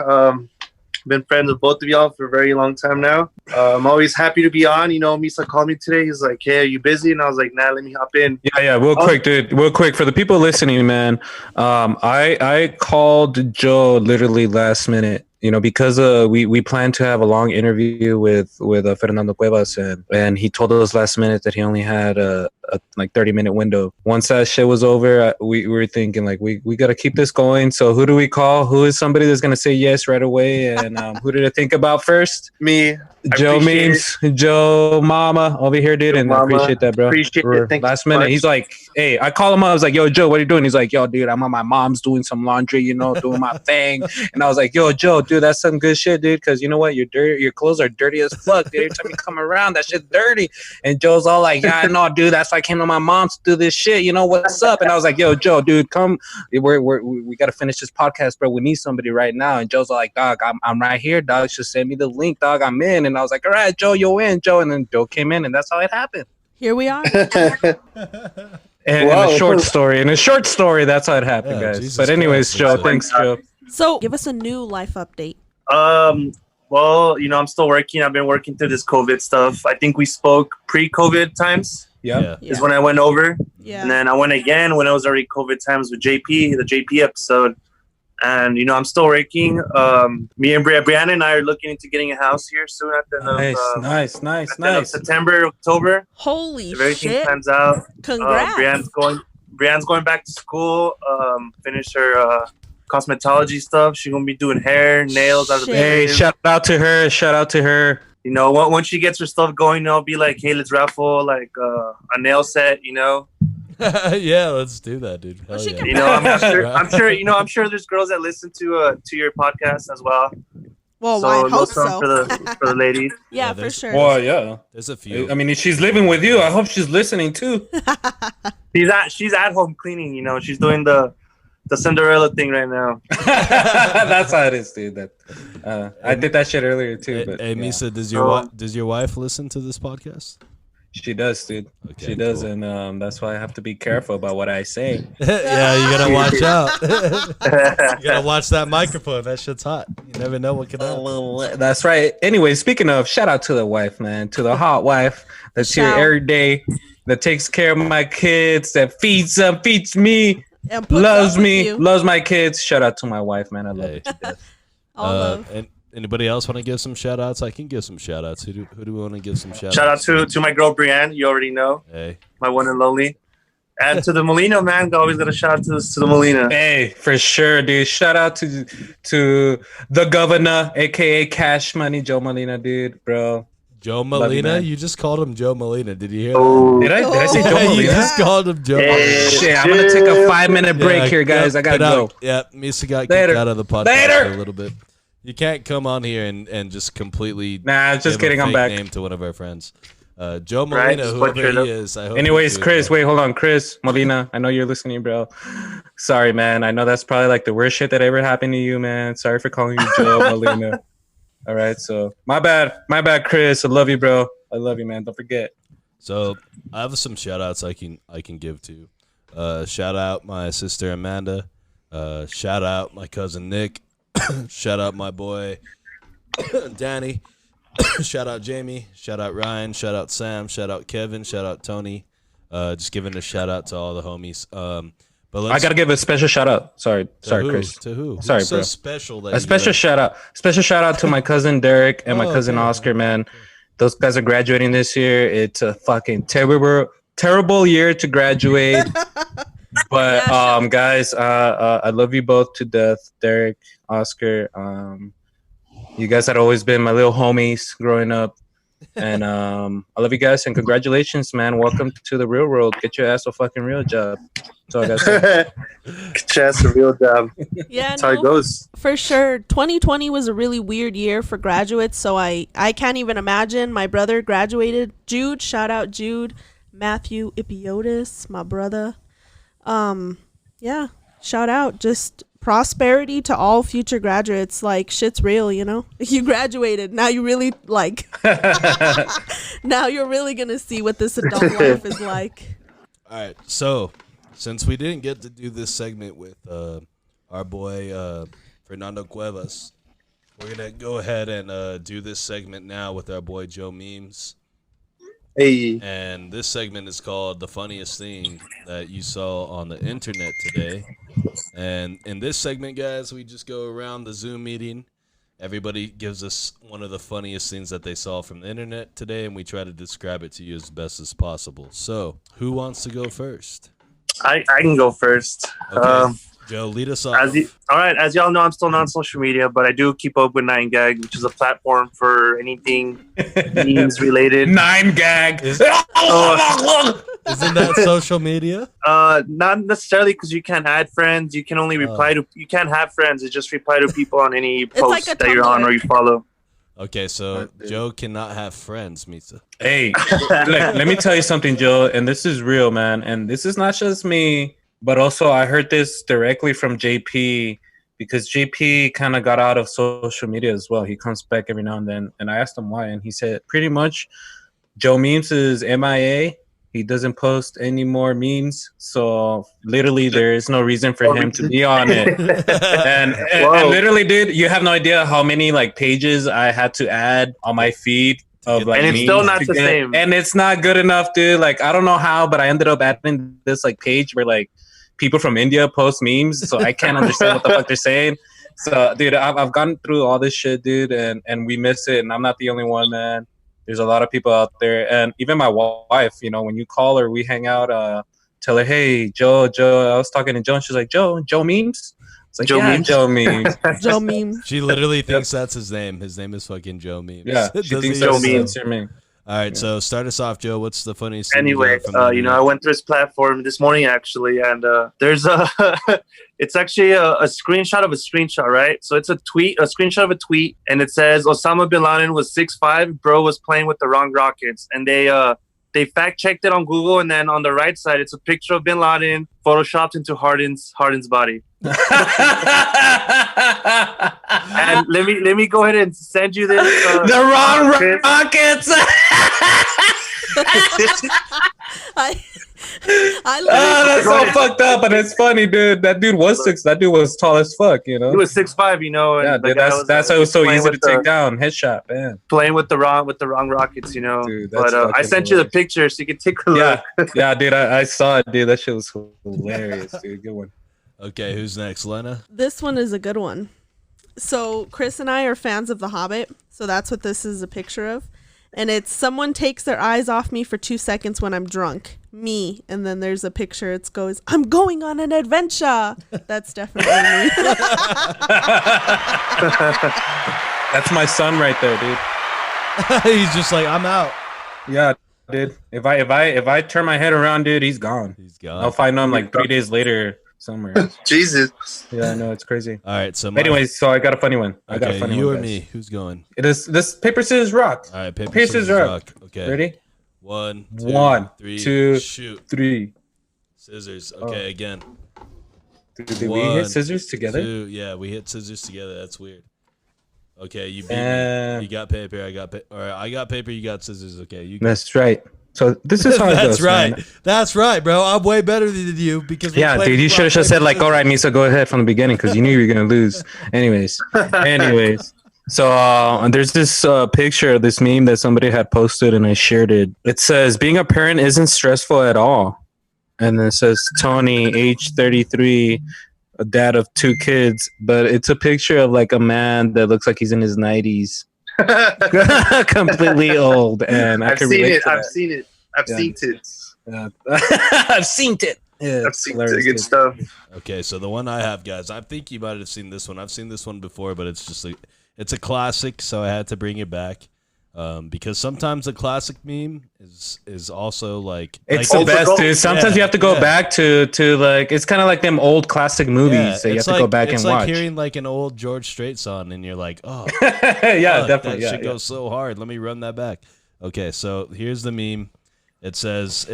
Been friends with both of y'all for a very long time now. I'm always happy to be on. Misa called me today. He's like, hey, are you busy? And I was like, nah, let me hop in. Yeah, real quick, dude. Real quick. For the people listening, man, I called Joe literally last minute. Because we planned to have a long interview with Fernando Cuevas, and he told us last minute that he only had a 30-minute window. Once that shit was over, we were thinking like we got to keep this going. So who do we call? Who is somebody that's gonna say yes right away? And who did I think about first? Me. Joe means Joe Mama over here, dude, and I appreciate that, bro. Appreciate it. Thank last you minute, much. he's like, hey, I call him up. I was like, yo, Joe, what are you doing? He's like, yo, dude, I'm on my mom's doing some laundry, doing my thing. And I was like, yo, Joe, dude, that's some good shit, dude. Because you know what, your clothes are dirty as fuck, dude. Every time you come around, that shit's dirty. And Joe's all like, yeah, I know, dude. That's why I came to my mom's to do this shit. What's up? And I was like, yo, Joe, dude, come. We got to finish this podcast, bro. We need somebody right now. And Joe's all like, dog, I'm right here, dog. Just send me the link, dog. I'm in. And I was like, all right, Joe, you're in, Joe. And then Joe came in, and that's how it happened. Here we are. And in a short story, that's how it happened, guys. Jesus but anyways, Christ, Joe, thanks, Joe. So give us a new life update. Well, I'm still working. I've been working through this COVID stuff. I think we spoke pre-COVID times. Yeah. Is when I went over. Yeah. And then I went again when it was already COVID times with JP, the JP episode. And, I'm still working. Me and Brianna and I are looking into getting a house here soon at the end of September, October. Holy if everything shit. pans out. Congrats. Brianne's going back to school, finish her cosmetology stuff. She's going to be doing hair, nails. Hey, shout out to her. Once she gets her stuff going, I'll be like, hey, let's raffle like a nail set, Yeah, let's do that, dude. Hell she yeah. I'm sure there's girls that listen to your podcast as well. Well, So I no hope song so. for the ladies. Yeah, for there's- sure. Well, yeah. There's a few. I mean, if she's living with you, I hope she's listening too. She's at home cleaning. She's doing the Cinderella thing right now. That's how it is, dude. I did that shit earlier too. But Hey, yeah. Misa, does your wife listen to this podcast? She does, dude. Okay, She does, cool. and that's why I have to be careful about what I say. Yeah, you gotta watch out. You gotta watch that microphone. That shit's hot. You never know what can happen. That's right. Anyway, speaking of, shout out to the wife, man, to the hot wife that's here Shout. every day, that takes care of my kids, that feeds them, feeds me, And puts loves up with me, you. loves my kids. Shout out to my wife, man. I love Hey. her to death. All love. And anybody else want to give some shout outs? I can give some shout outs. Who do we want to give some shout outs? Shout out to my girl Brianne. You already know, Hey. my one and lonely. And to the Molina, man. Always got to shout out to the Molina. Hey, for sure, dude. Shout out to the governor, aka Cash Money, Joe Molina, dude, bro. Joe you, Molina? man. You just called him Joe Molina. Did you hear Oh, Did I say that? Joe You Molina? just called him Joe Hey. Molina. Shit, I'm gonna take a 5-minute break here, guys. I gotta get go. out. Yeah, Misa got kicked Later. out of the podcast Later. for a little bit. You can't come on here and just completely Nah, just give a kidding. I'm fake back. name to one of our friends. Joe Right, Molina, just whoever butcher it he up. is. I hope Anyways, he's doing Chris, well. wait, hold on. Chris Molina, I know you're listening, bro. Sorry, man. I know that's probably like the worst shit that ever happened to you, man. Sorry for calling you Joe Molina. All right, so my bad, Chris. I love you, bro. I love you, man. Don't forget. So I have some shout outs I can give to. Shout out my sister Amanda. Shout out my cousin Nick. Shout out my boy Danny. Shout out Jamie. Shout out Ryan. Shout out Sam. Shout out Kevin. Shout out Tony. Just giving a shout out to all the homies. But I gotta give a special shout out. Sorry, who? Chris. To who? Sorry, Who's bro. So special that A special shout out. Special shout out to my cousin Derek and my cousin Oscar. Man, those guys are graduating this year. It's a fucking terrible year to graduate. But guys, I love you both to death, Derek, Oscar. You guys had always been my little homies growing up. And I love you guys and congratulations, man. Welcome to the real world. Get your ass a fucking real job. That's all I gotta say. Get your ass a real job. Yeah, That's how it goes. For sure. 2020 was a really weird year for graduates, so I can't even imagine. My brother graduated. Jude, shout out Jude. Matthew Ipiotis, my brother. Yeah, shout out. Just prosperity to all future graduates. Like, shit's real, you know? You graduated. Now you really, like, now you're really going to see what this adult life is like. All right, so since we didn't get to do this segment with our boy Fernando Cuevas, we're going to go ahead and do this segment now with our boy Joe Memes. Hey. And this segment is called The Funniest Thing That You Saw on the Internet Today. And in this segment, guys, we just go around the Zoom meeting. Everybody gives us one of the funniest things that they saw from the internet today, and we try to describe it to you as best as possible. So, who wants to go first? I can go first. Okay. Joe, lead us off. All right, as y'all know, I'm still not on social media, but I do keep up with 9gag, which is a platform for anything memes related. 9gag. Isn't that social media? Not necessarily, because you can't add friends. You can only reply to. You can't have friends. It's just reply to people on any post like that you're on or you follow. Okay, so Joe cannot have friends, Misa. Hey, let me tell you something, Joe, and this is real, man. And this is not just me, but also I heard this directly from JP, because JP kind of got out of social media as well. He comes back every now and then, and I asked him why, and he said pretty much Joe Memes is MIA. He doesn't post any more memes, so literally there is no reason for him to be on it. and literally, dude, you have no idea how many like pages I had to add on my feed of like, and it's still not the same. And it's not good enough, dude. Like, I don't know how, but I ended up adding this like page where like people from India post memes, so I can't understand what the fuck they're saying. So, dude, I've gone through all this shit, dude, and we miss it, and I'm not the only one, man. There's a lot of people out there, and even my wife, you know, when you call her, we hang out, tell her, hey, Joe, I was talking to Joe, and she's like, Joe Memes? It's like, Joe Memes? Joe Memes. Joe Memes. She literally thinks that's his name. His name is fucking Joe Memes. Yeah, she thinks Joe that's Memes. your name. All right, so start us off, Joe. What's the funniest thing Anyway, you got from the you know, internet? I went through this platform this morning actually, and there's a, it's actually a screenshot of a screenshot, right? So it's a screenshot of a tweet, and it says Osama bin Laden was 6'5", bro was playing with the wrong rockets, and they fact checked it on Google, and then on the right side, it's a picture of bin Laden photoshopped into Harden's body. And let me go ahead and send you this. The wrong rockets. I love That's so fucked up, but it's funny, dude. That dude was tall as fuck, you know. He was 6'5", you know. And Yeah, dude, that's why it was so easy to take down. Headshot, man. Playing with the wrong rockets, you know. Dude, that's but I sent you the picture so you can take a look. Yeah, dude, I saw it, dude. That shit was hilarious, dude. Good one. Okay, who's next? Lena? This one is a good one. So Chris and I are fans of The Hobbit, so that's what this is a picture of. And it's someone takes their eyes off me for 2 seconds when I'm drunk. Me. And then there's a picture. It goes, I'm going on an adventure. That's definitely me. That's my son right there, dude. He's just like, I'm out. Yeah, dude. If I turn my head around, dude, he's gone. He's gone. I'll find him like 3 days later somewhere. Jesus. Yeah, I know, it's crazy. All right, so Anyways, so I got a funny one. you or me? Who's going? It is this paper, scissors, rock. All right, paper, scissors, rock. Okay. Ready? One, two, shoot. 3. Scissors. Okay, again. Did we hit scissors together? 2. Yeah, we hit scissors together. That's weird. Okay, you beat me. You got paper. I got paper. All right, I got paper. You got scissors. Okay, That's right. So this is how it That's goes. right. Man. That's right, bro. I'm way better than you because dude, you should have just said like, all right, Misa, go ahead from the beginning because you knew you were gonna lose. Anyways. So there's this picture of this meme that somebody had posted and I shared it. It says, being a parent isn't stressful at all. And then it says, Tony, age 33, a dad of 2 kids. But it's a picture of like a man that looks like he's in his 90s. Completely old. And I've seen it. I've seen it. I've seen it. I've seen it. Yeah, I've seen it. Good stuff. Okay, so the one I have, guys, I think you might have seen this one. I've seen this one before, but it's just like, it's a classic, so I had to bring it back. Because sometimes a classic meme is also like it's the best, dude. Sometimes you have to go back to like, it's kind of like them old classic movies that you have to go back and watch. It's like hearing like an old George Strait song and you're like, oh yeah, definitely, that shit goes so hard. Let me run that back. Okay, so here's the meme. It says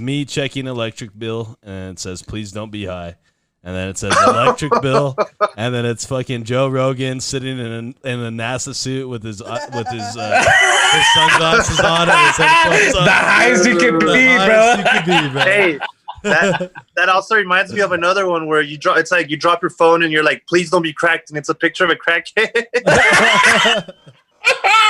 me checking electric bill, and it says please don't be high. And then it says electric bill, and then it's fucking Joe Rogan sitting in a NASA suit with his sunglasses on and his headphones on. The highest you can be, bro. Hey, that also reminds me of another one where you drop. It's like you drop your phone and you're like, "Please don't be cracked," and it's a picture of a crackhead.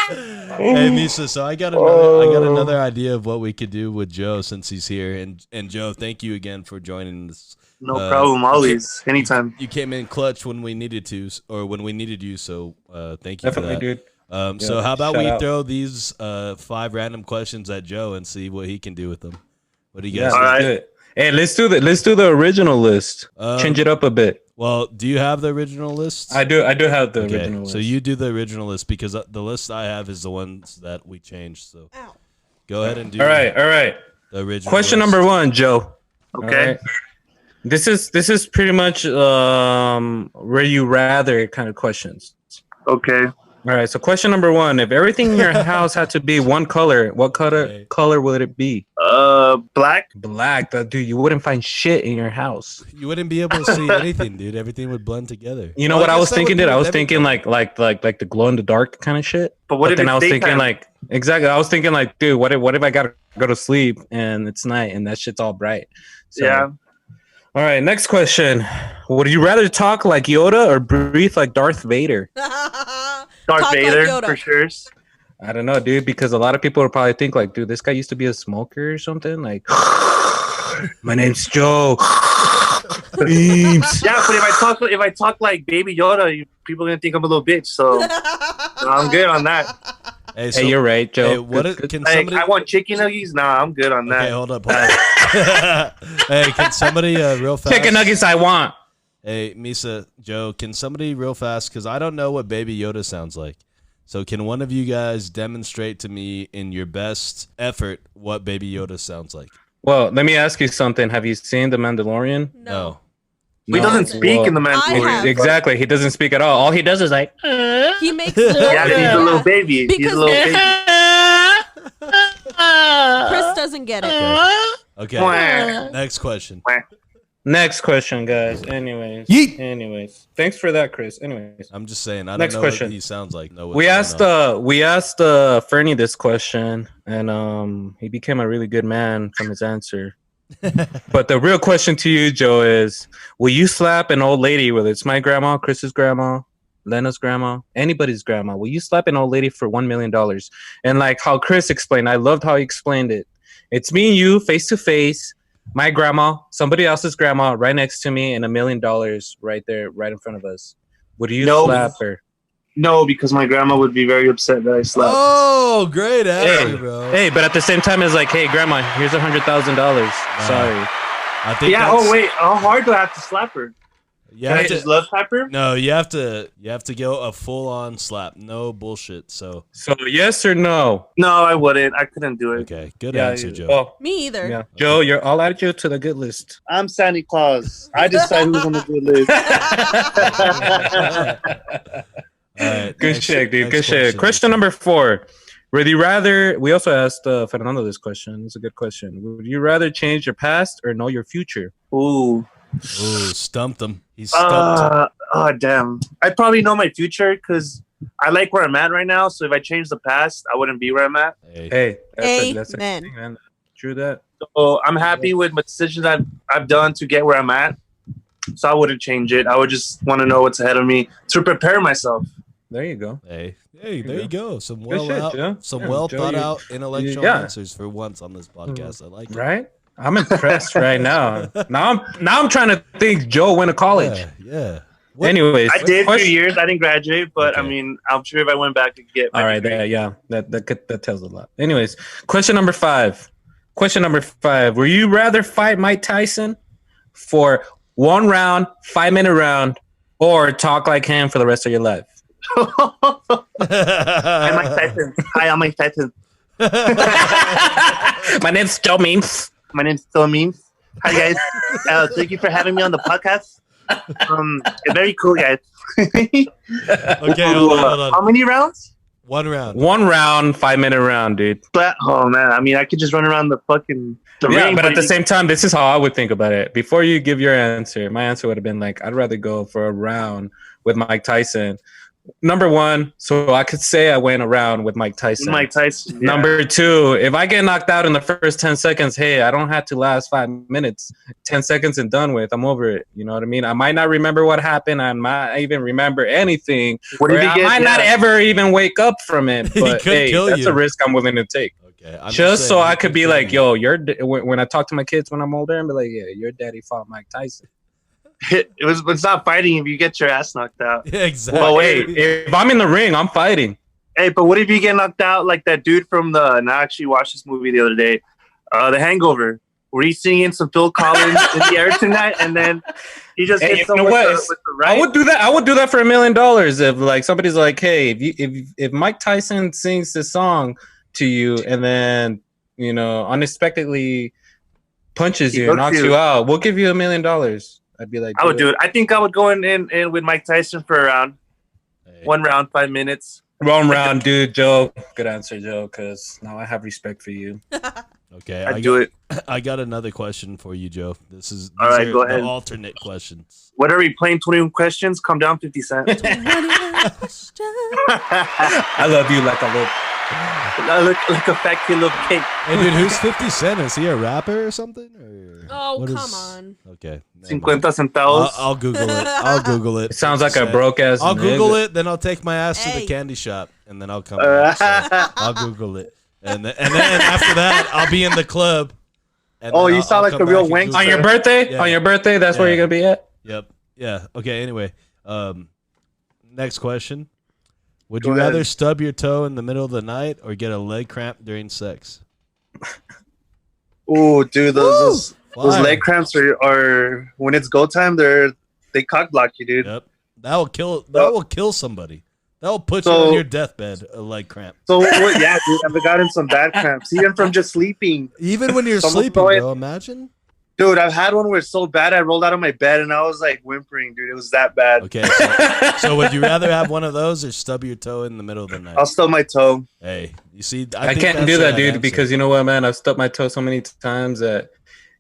Hey Misa, so I got another idea of what we could do with Joe since he's here, and Joe, thank you again for joining us. No problem, always, anytime. You came in clutch when we needed to, or when we needed you, so thank you definitely, for that. Dude. So how about we throw these 5 random questions at Joe and see what he can do with them? What do you guys? All right. Do it. Hey, let's do the original list. Change it up a bit. Well, do you have the original list? I do have the original list. So you do the original list because the list I have is the ones that we changed. So go ahead and do. All right. The original. Question list. number 1, Joe. Okay. Right. This is pretty much where you rather kind of questions. Okay. All right. So question number 1: if everything in your house had to be one color, what color would it be? Black. Black. Dude, you wouldn't find shit in your house. You wouldn't be able to see anything, dude. Everything would blend together. You know what I was thinking, dude? I was thinking like the glow in the dark kind of shit. But then I was thinking like exactly. I was thinking like, dude, what if I gotta go to sleep and it's night and that shit's all bright? So, yeah. All right, next question. Would you rather talk like Yoda or breathe like Darth Vader? Darth Vader, like for sure. I don't know, dude, because a lot of people will probably think like, dude, this guy used to be a smoker or something. Like, my name's Joe. Yeah, but if I talk like Baby Yoda, people are gonna think I'm a little bitch. So I'm good on that. Hey, you're right, Joe. Hey, can somebody? I want chicken nuggets. Nah, I'm good on that. Okay, hold up. Hey, can somebody real fast? Chicken nuggets, I want. Hey, Misa, Joe, can somebody real fast? Because I don't know what Baby Yoda sounds like. So can one of you guys demonstrate to me in your best effort what Baby Yoda sounds like? Well, let me ask you something. Have you seen The Mandalorian? No. He doesn't speak in The Mandalorian. Exactly. He doesn't speak at all. All he does is like... He makes... Yeah, he's a little baby. He's a little baby. Chris doesn't get it. Okay. Next question. Next question, guys. Anyways. Thanks for that, Chris. Anyways. I'm just saying, I don't know what he sounds like. We asked Fernie this question, and he became a really good man from his answer. But the real question to you, Joe, is will you slap an old lady, whether it's my grandma, Chris's grandma, Lena's grandma, anybody's grandma, will you slap an old lady for $1 million? And like how Chris explained, I loved how he explained it. It's me and you face to face, my grandma, somebody else's grandma right next to me, and $1 million right there, right in front of us. Would you slap her? No, because my grandma would be very upset that I slapped. Oh, great answer, bro. Hey, but at the same time, it's like, hey, grandma, here's $100,000. Sorry. I think. Yeah. Oh wait, how hard do I have to slap her? Yeah. Can I just love slap her? No, you have to go a full on slap. No bullshit. So yes or no? No, I wouldn't. I couldn't do it. Okay, good answer, Joe. Oh, me either. Yeah. Joe, I'll add you to the good list. I'm Santa Claus. I decide who's on the good list. All right, good shit, dude. Good shit. Question number 4. Would you rather? We also asked Fernando this question. It's a good question. Would you rather change your past or know your future? Ooh. Oh, stumped him. He's stumped. Oh, damn. I probably know my future because I like where I'm at right now. So if I change the past, I wouldn't be where I'm at. Hey, that's a Amen. thing, man. True that. So I'm happy with my decisions I've done to get where I'm at. So I wouldn't change it. I would just want to know what's ahead of me to prepare myself. There you go. Hey, there you go. Some Joe, well thought you- out intellectual answers for once on this podcast. I like it. Right? I'm impressed right now. Now I'm trying to think Joe went to college. Yeah. Anyways, I did 2 years. I didn't graduate, but Okay. I mean, I'm sure if I went back, I could get my All right, degree. that tells a lot. Anyways, question number 5. Would you rather fight Mike Tyson for 1 round, 5-minute round, or talk like him for the rest of your life? I'm Mike Tyson. Hi, I'm Mike Tyson. My name's Joe Memes. My name's Phil Memes. Hi, guys. Thank you for having me on the podcast. Very cool, guys. Okay, hold on. How many rounds? 1 round. 1 round, 5-minute round, dude. But oh man, I mean, I could just run around the ring. But at the same time, this is how I would think about it. Before you give your answer, my answer would have been like, I'd rather go for a round with Mike Tyson. Number 1, so I could say I went around with Mike Tyson. Mike Tyson. Yeah. Number 2, if I get knocked out in the first 10 seconds, hey, I don't have to last 5 minutes. 10 seconds and done with. I'm over it. You know what I mean? I might not remember what happened. I might even remember anything. What if Or you I get- might not ever even wake up from it. He But could hey, kill that's you. a risk I'm willing to take. Okay. I'm Just so saying, I he could be kill like, you. yo, when I talk to my kids when I'm older and be like, yeah, your daddy fought Mike Tyson. It's not fighting if you get your ass knocked out. Yeah, exactly. Well, wait, if I'm in the ring, I'm fighting. Hey, but what if you get knocked out like that dude from and I actually watched this movie the other day, The Hangover, where he's singing some Phil Collins in the air tonight, and then he just Hey, hits you know someone what? with the right. I would do that for $1 million if like somebody's like, hey, if Mike Tyson sings this song to you and then unexpectedly punches He you and hooks knocks you. you out, we'll give you $1 million. I'd be like, I would do it. I think I would go in with Mike Tyson for a round. Hey. 1 round, 5 minutes. Wrong round, dude. Joe, good answer, Joe. Because now I have respect for you. Okay, I'd do it. I got another question for you, Joe. These All right, are go the ahead. alternate questions. What are we playing? 21 questions? Come down 50 cents. I love you like a little. I look like a fat kid little cake. Hey, dude, who's 50 Cent? Is he a rapper or something? Or Oh, what come is- on. Okay. never 50 mind. centavos. I'll Google it. I'll Google it. It sounds like 50 a Cent. broke ass. I'll Google it, then I'll take my ass to the Hey. candy shop, and then I'll come back. So I'll Google it. And then after that, I'll be in the club. And Oh, then you sound like come a real back and wank. Google On your it. birthday? Yeah. On your birthday? That's where Yeah. you're gonna be at? Yep. Yeah. Okay. Anyway, next question: Would Go you ahead. rather stub your toe in the middle of the night or get a leg cramp during sex? Oh, dude, those Why? leg cramps are when it's go time. They cock block you, dude. Yep. That will kill. That will kill somebody. That will put you So- on your deathbed. A leg cramp. So what? Yeah, dude, I've gotten some bad cramps even from just sleeping. Even when you're Someone sleeping, throw it- bro. Imagine. Dude, I've had one where it's so bad I rolled out of my bed and I was like whimpering, dude. It was that bad. Okay. So would you rather have one of those or stub your toe in the middle of the night? I'll stub my toe. Hey, you see, I think can't that's do the that, right dude, answer. because you know what, man? I've stubbed my toe so many times that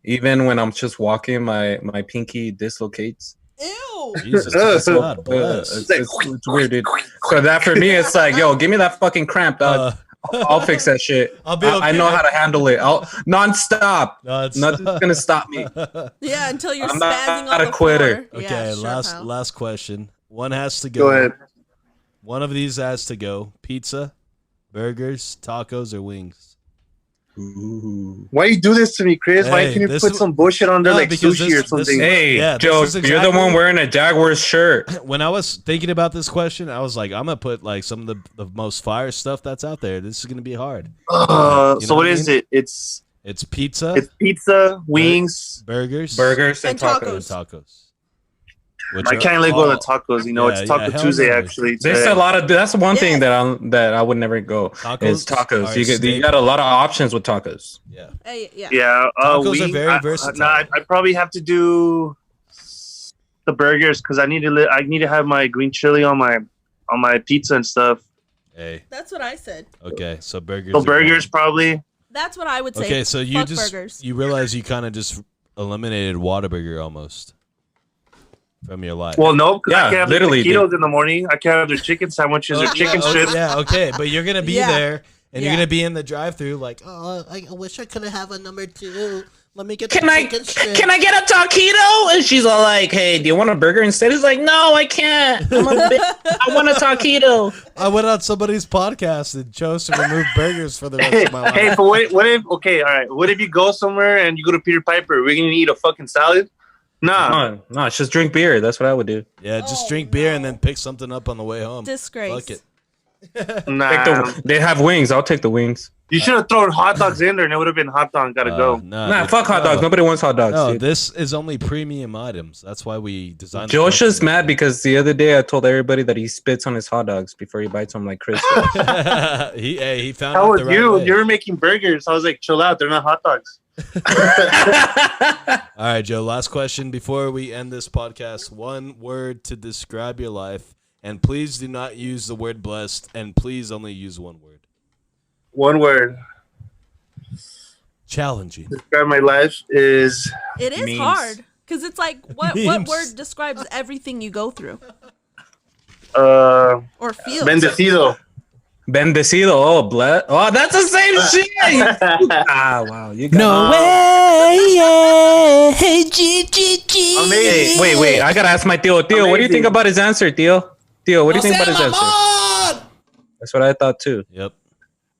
even when I'm just walking, my pinky dislocates. Ew. Jesus, Ugh. God bless. It's weird, dude. So that for me, it's like, yo, give me that fucking cramp, dog. I'll fix that shit. I'll be I know okay. how to handle it. I'll nonstop. No, it's Nothing's gonna stop me. Yeah, until you're I'm not spazzing on a the quitter. floor. Okay, Yeah, sure, pal. last question. One has to Go ahead. One of these has to go. Pizza, burgers, tacos, or wings. Ooh. Why you do this to me, Chris? Why Hey, can't you this put is- some bullshit on there No, like because sushi this- or something? Hey, Yeah, this Joe, is you're the exactly- one wearing a Jaguars shirt. When I was thinking about this question, I was like, I'm gonna put like some of the most fire stuff that's out there. This is gonna be hard. You know So what I is mean? it? It's pizza, pizza, wings. burgers, Burgers and And and tacos. tacos. Which I are can't let go all- of the tacos. You know, Yeah, it's Taco yeah, hell Tuesday no. actually. There's today. a lot of. That's one thing Yes. that I would never go. Is tacos. are You staple. got a lot of options with tacos. Yeah. Hey, yeah. Yeah, Tacos are wing- very versatile. Nah, I probably have to do the burgers because I need to have my green chili on my pizza and stuff. Hey. That's what I said. Okay. So burgers. So are burgers gone. probably. That's what I would say. Okay. So you Fuck just burgers. you realize you kind of just eliminated Whataburger almost. from your life. Well, no, because I can't have literally, the taquitos in the morning. I can't have their chicken sandwiches or chicken strips. Yeah, okay, but you're gonna be there, and you're gonna be in the drive-thru, like, Oh, I wish I could have a number 2. Let me get Can I get a taquito? And she's all like, "Hey, do you want a burger instead?" He's like, "No, I can't. I want a taquito." I went on somebody's podcast and chose to remove burgers for the rest of my life. Hey, but what if? Okay, all right. What if you go somewhere and you go to Peter Piper? We're gonna eat a fucking salad? Nah. No, just drink beer. That's what I would do. Yeah, just drink beer and then pick something up on the way home. Disgrace. Fuck it. Nah. They have wings. I'll take the wings. You should have thrown hot dogs in there, and it would have been hot dog. Gotta go. Nah, fuck hot dogs. Nobody wants hot dogs. No, dude. this is only premium items. That's why we designed. Josh is mad because the other day I told everybody that he spits on his hot dogs before he bites them like Chris. he found. How it was the right you? way. You were making burgers. I was like, chill out. They're not hot dogs. All right, Joe. Last question before we end this podcast. One word to describe your life, and please do not use the word blessed, and please only use one word. One word. Challenging. Describe my life is. It is Memes. hard because it's like what Memes. word describes everything you go through Uh, or feel. bendecido. Bendecido. Oh, bless. Oh, that's the same shit. Wow. You got No way. Yeah. Hey, G. Amazing. Hey, wait. I gotta ask my Theo. Theo, what do you think about his answer, Theo? Theo, what do you think about his answer? That's what I thought too. Yep.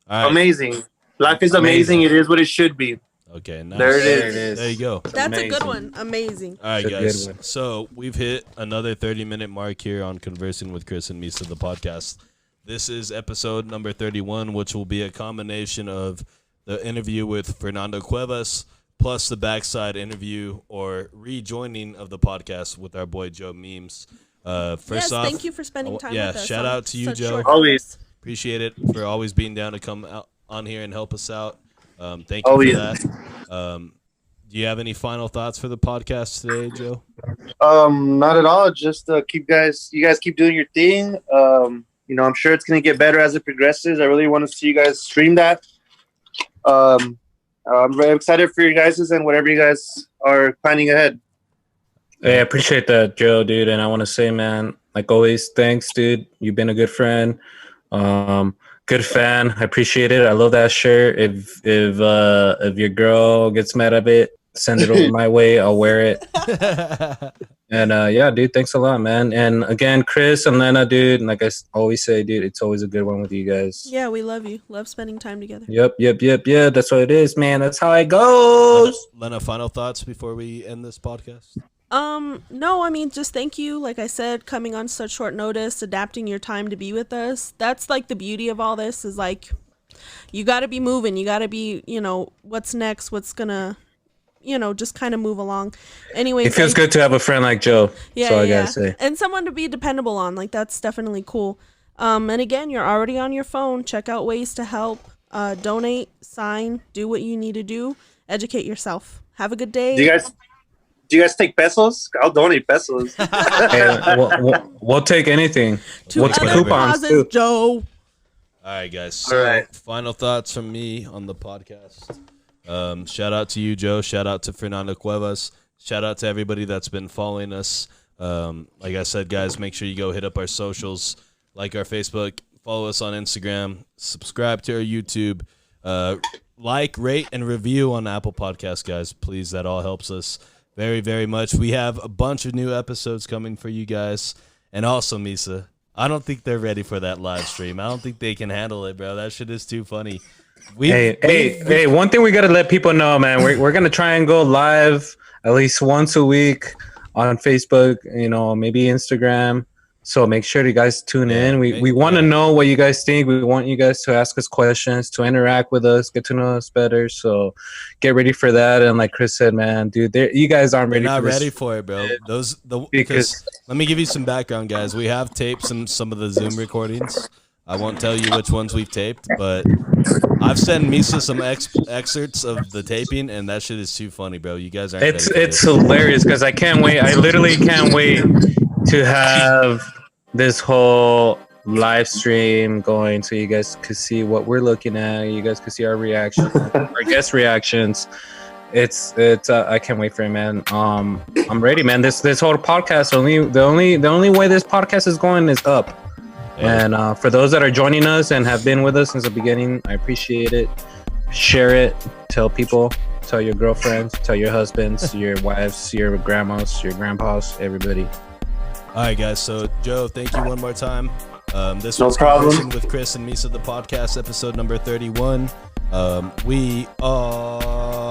All right. Amazing. Life is amazing. It is what it should be. Okay. Nice. There it is. There you go. That's a good amazing. one. Amazing. All right, It's a guys. good one. So we've hit another 30-minute mark here on Conversing with Chris and Misa, the podcast. This is episode number 31, which will be a combination of the interview with Fernando Cuevas plus the backside interview or rejoining of the podcast with our boy Joe Memes. First Yes, off, thank you for spending time with us. shout on out to you, such Joe. short Always. notice. Appreciate it for always being down to come out on here and help us out. Thank you Oh, for yeah. that. Do you have any final thoughts for the podcast today, Joe? Not at all. Just you guys keep doing your thing. I'm sure it's gonna get better as it progresses. I really want to see you guys stream that. I'm very excited for you guys and whatever you guys are planning ahead. Hey, I appreciate that, Joe, dude. And I want to say, man, like always, thanks, dude. You've been a good friend, good fan. I appreciate it. I love that shirt. If your girl gets mad at it, send it over my way. I'll wear it. And yeah, dude, thanks a lot, man. And again, Chris and Lena, dude, like I always say, dude, it's always a good one with you guys. Yeah, we love you. Love spending time together. Yep. That's what it is, man. That's how it goes. Lena, final thoughts before we end this podcast? No, I mean, just thank you. Like I said, coming on such short notice, adapting your time to be with us. That's like the beauty of all this is like, you got to be moving. You got to be, what's next, what's gonna, just kind of move along. Anyway, It feels good to have a friend like Joe. Yeah, so I yeah. gotta say. And someone to be dependable on. Like, that's definitely cool. And again, you're already on your phone. Check out ways to help. Donate, sign, do what you need to do. Educate yourself. Have a good day. Do you guys take pesos? I'll donate pesos. Hey, we'll take anything. To We'll take other coupons causes, too. Joe. All right, guys. So, All right. final thoughts from me on the podcast. Shout out to you, Joe. Shout out to Fernando Cuevas. Shout out to everybody that's been following us. Like I said, guys, make sure you go hit up our socials, like our Facebook, follow us on Instagram, subscribe to our YouTube, like, rate, and review on Apple Podcasts, guys. Please, that all helps us very, very much. We have a bunch of new episodes coming for you guys. And also, Misa, I don't think they're ready for that live stream. I don't think they can handle it, bro. That shit is too funny. Hey, one thing we gotta let people know, man. We're gonna try and go live at least once a week on Facebook, maybe Instagram. So make sure you guys tune in. We want to know what you guys think. We want you guys to ask us questions, to interact with us, get to know us better. So get ready for that. And like Chris said, man, dude, you guys aren't ready. Not for ready this. for it, bro. Because let me give you some background, guys. We have taped some of the Zoom recordings. I won't tell you which ones we've taped, but I've sent Misa some excerpts of the taping, and that shit is too funny, bro. You guys aren't. It's hilarious because I can't wait. I literally can't wait to have this whole live stream going, so you guys could see what we're looking at. You guys could see our reactions, our guest reactions. it's I can't wait for it, man. I'm ready, man. This whole podcast, the only way this podcast is going is up. And for those that are joining us and have been with us since the beginning, I appreciate it. Share it, tell people, tell your girlfriends, tell your husbands, your wives, your grandmas, your grandpas, everybody. All right, guys. So, Joe, thank you one more time. This No was problem. Conversing with Chris and Misa, the podcast, episode number 31. We are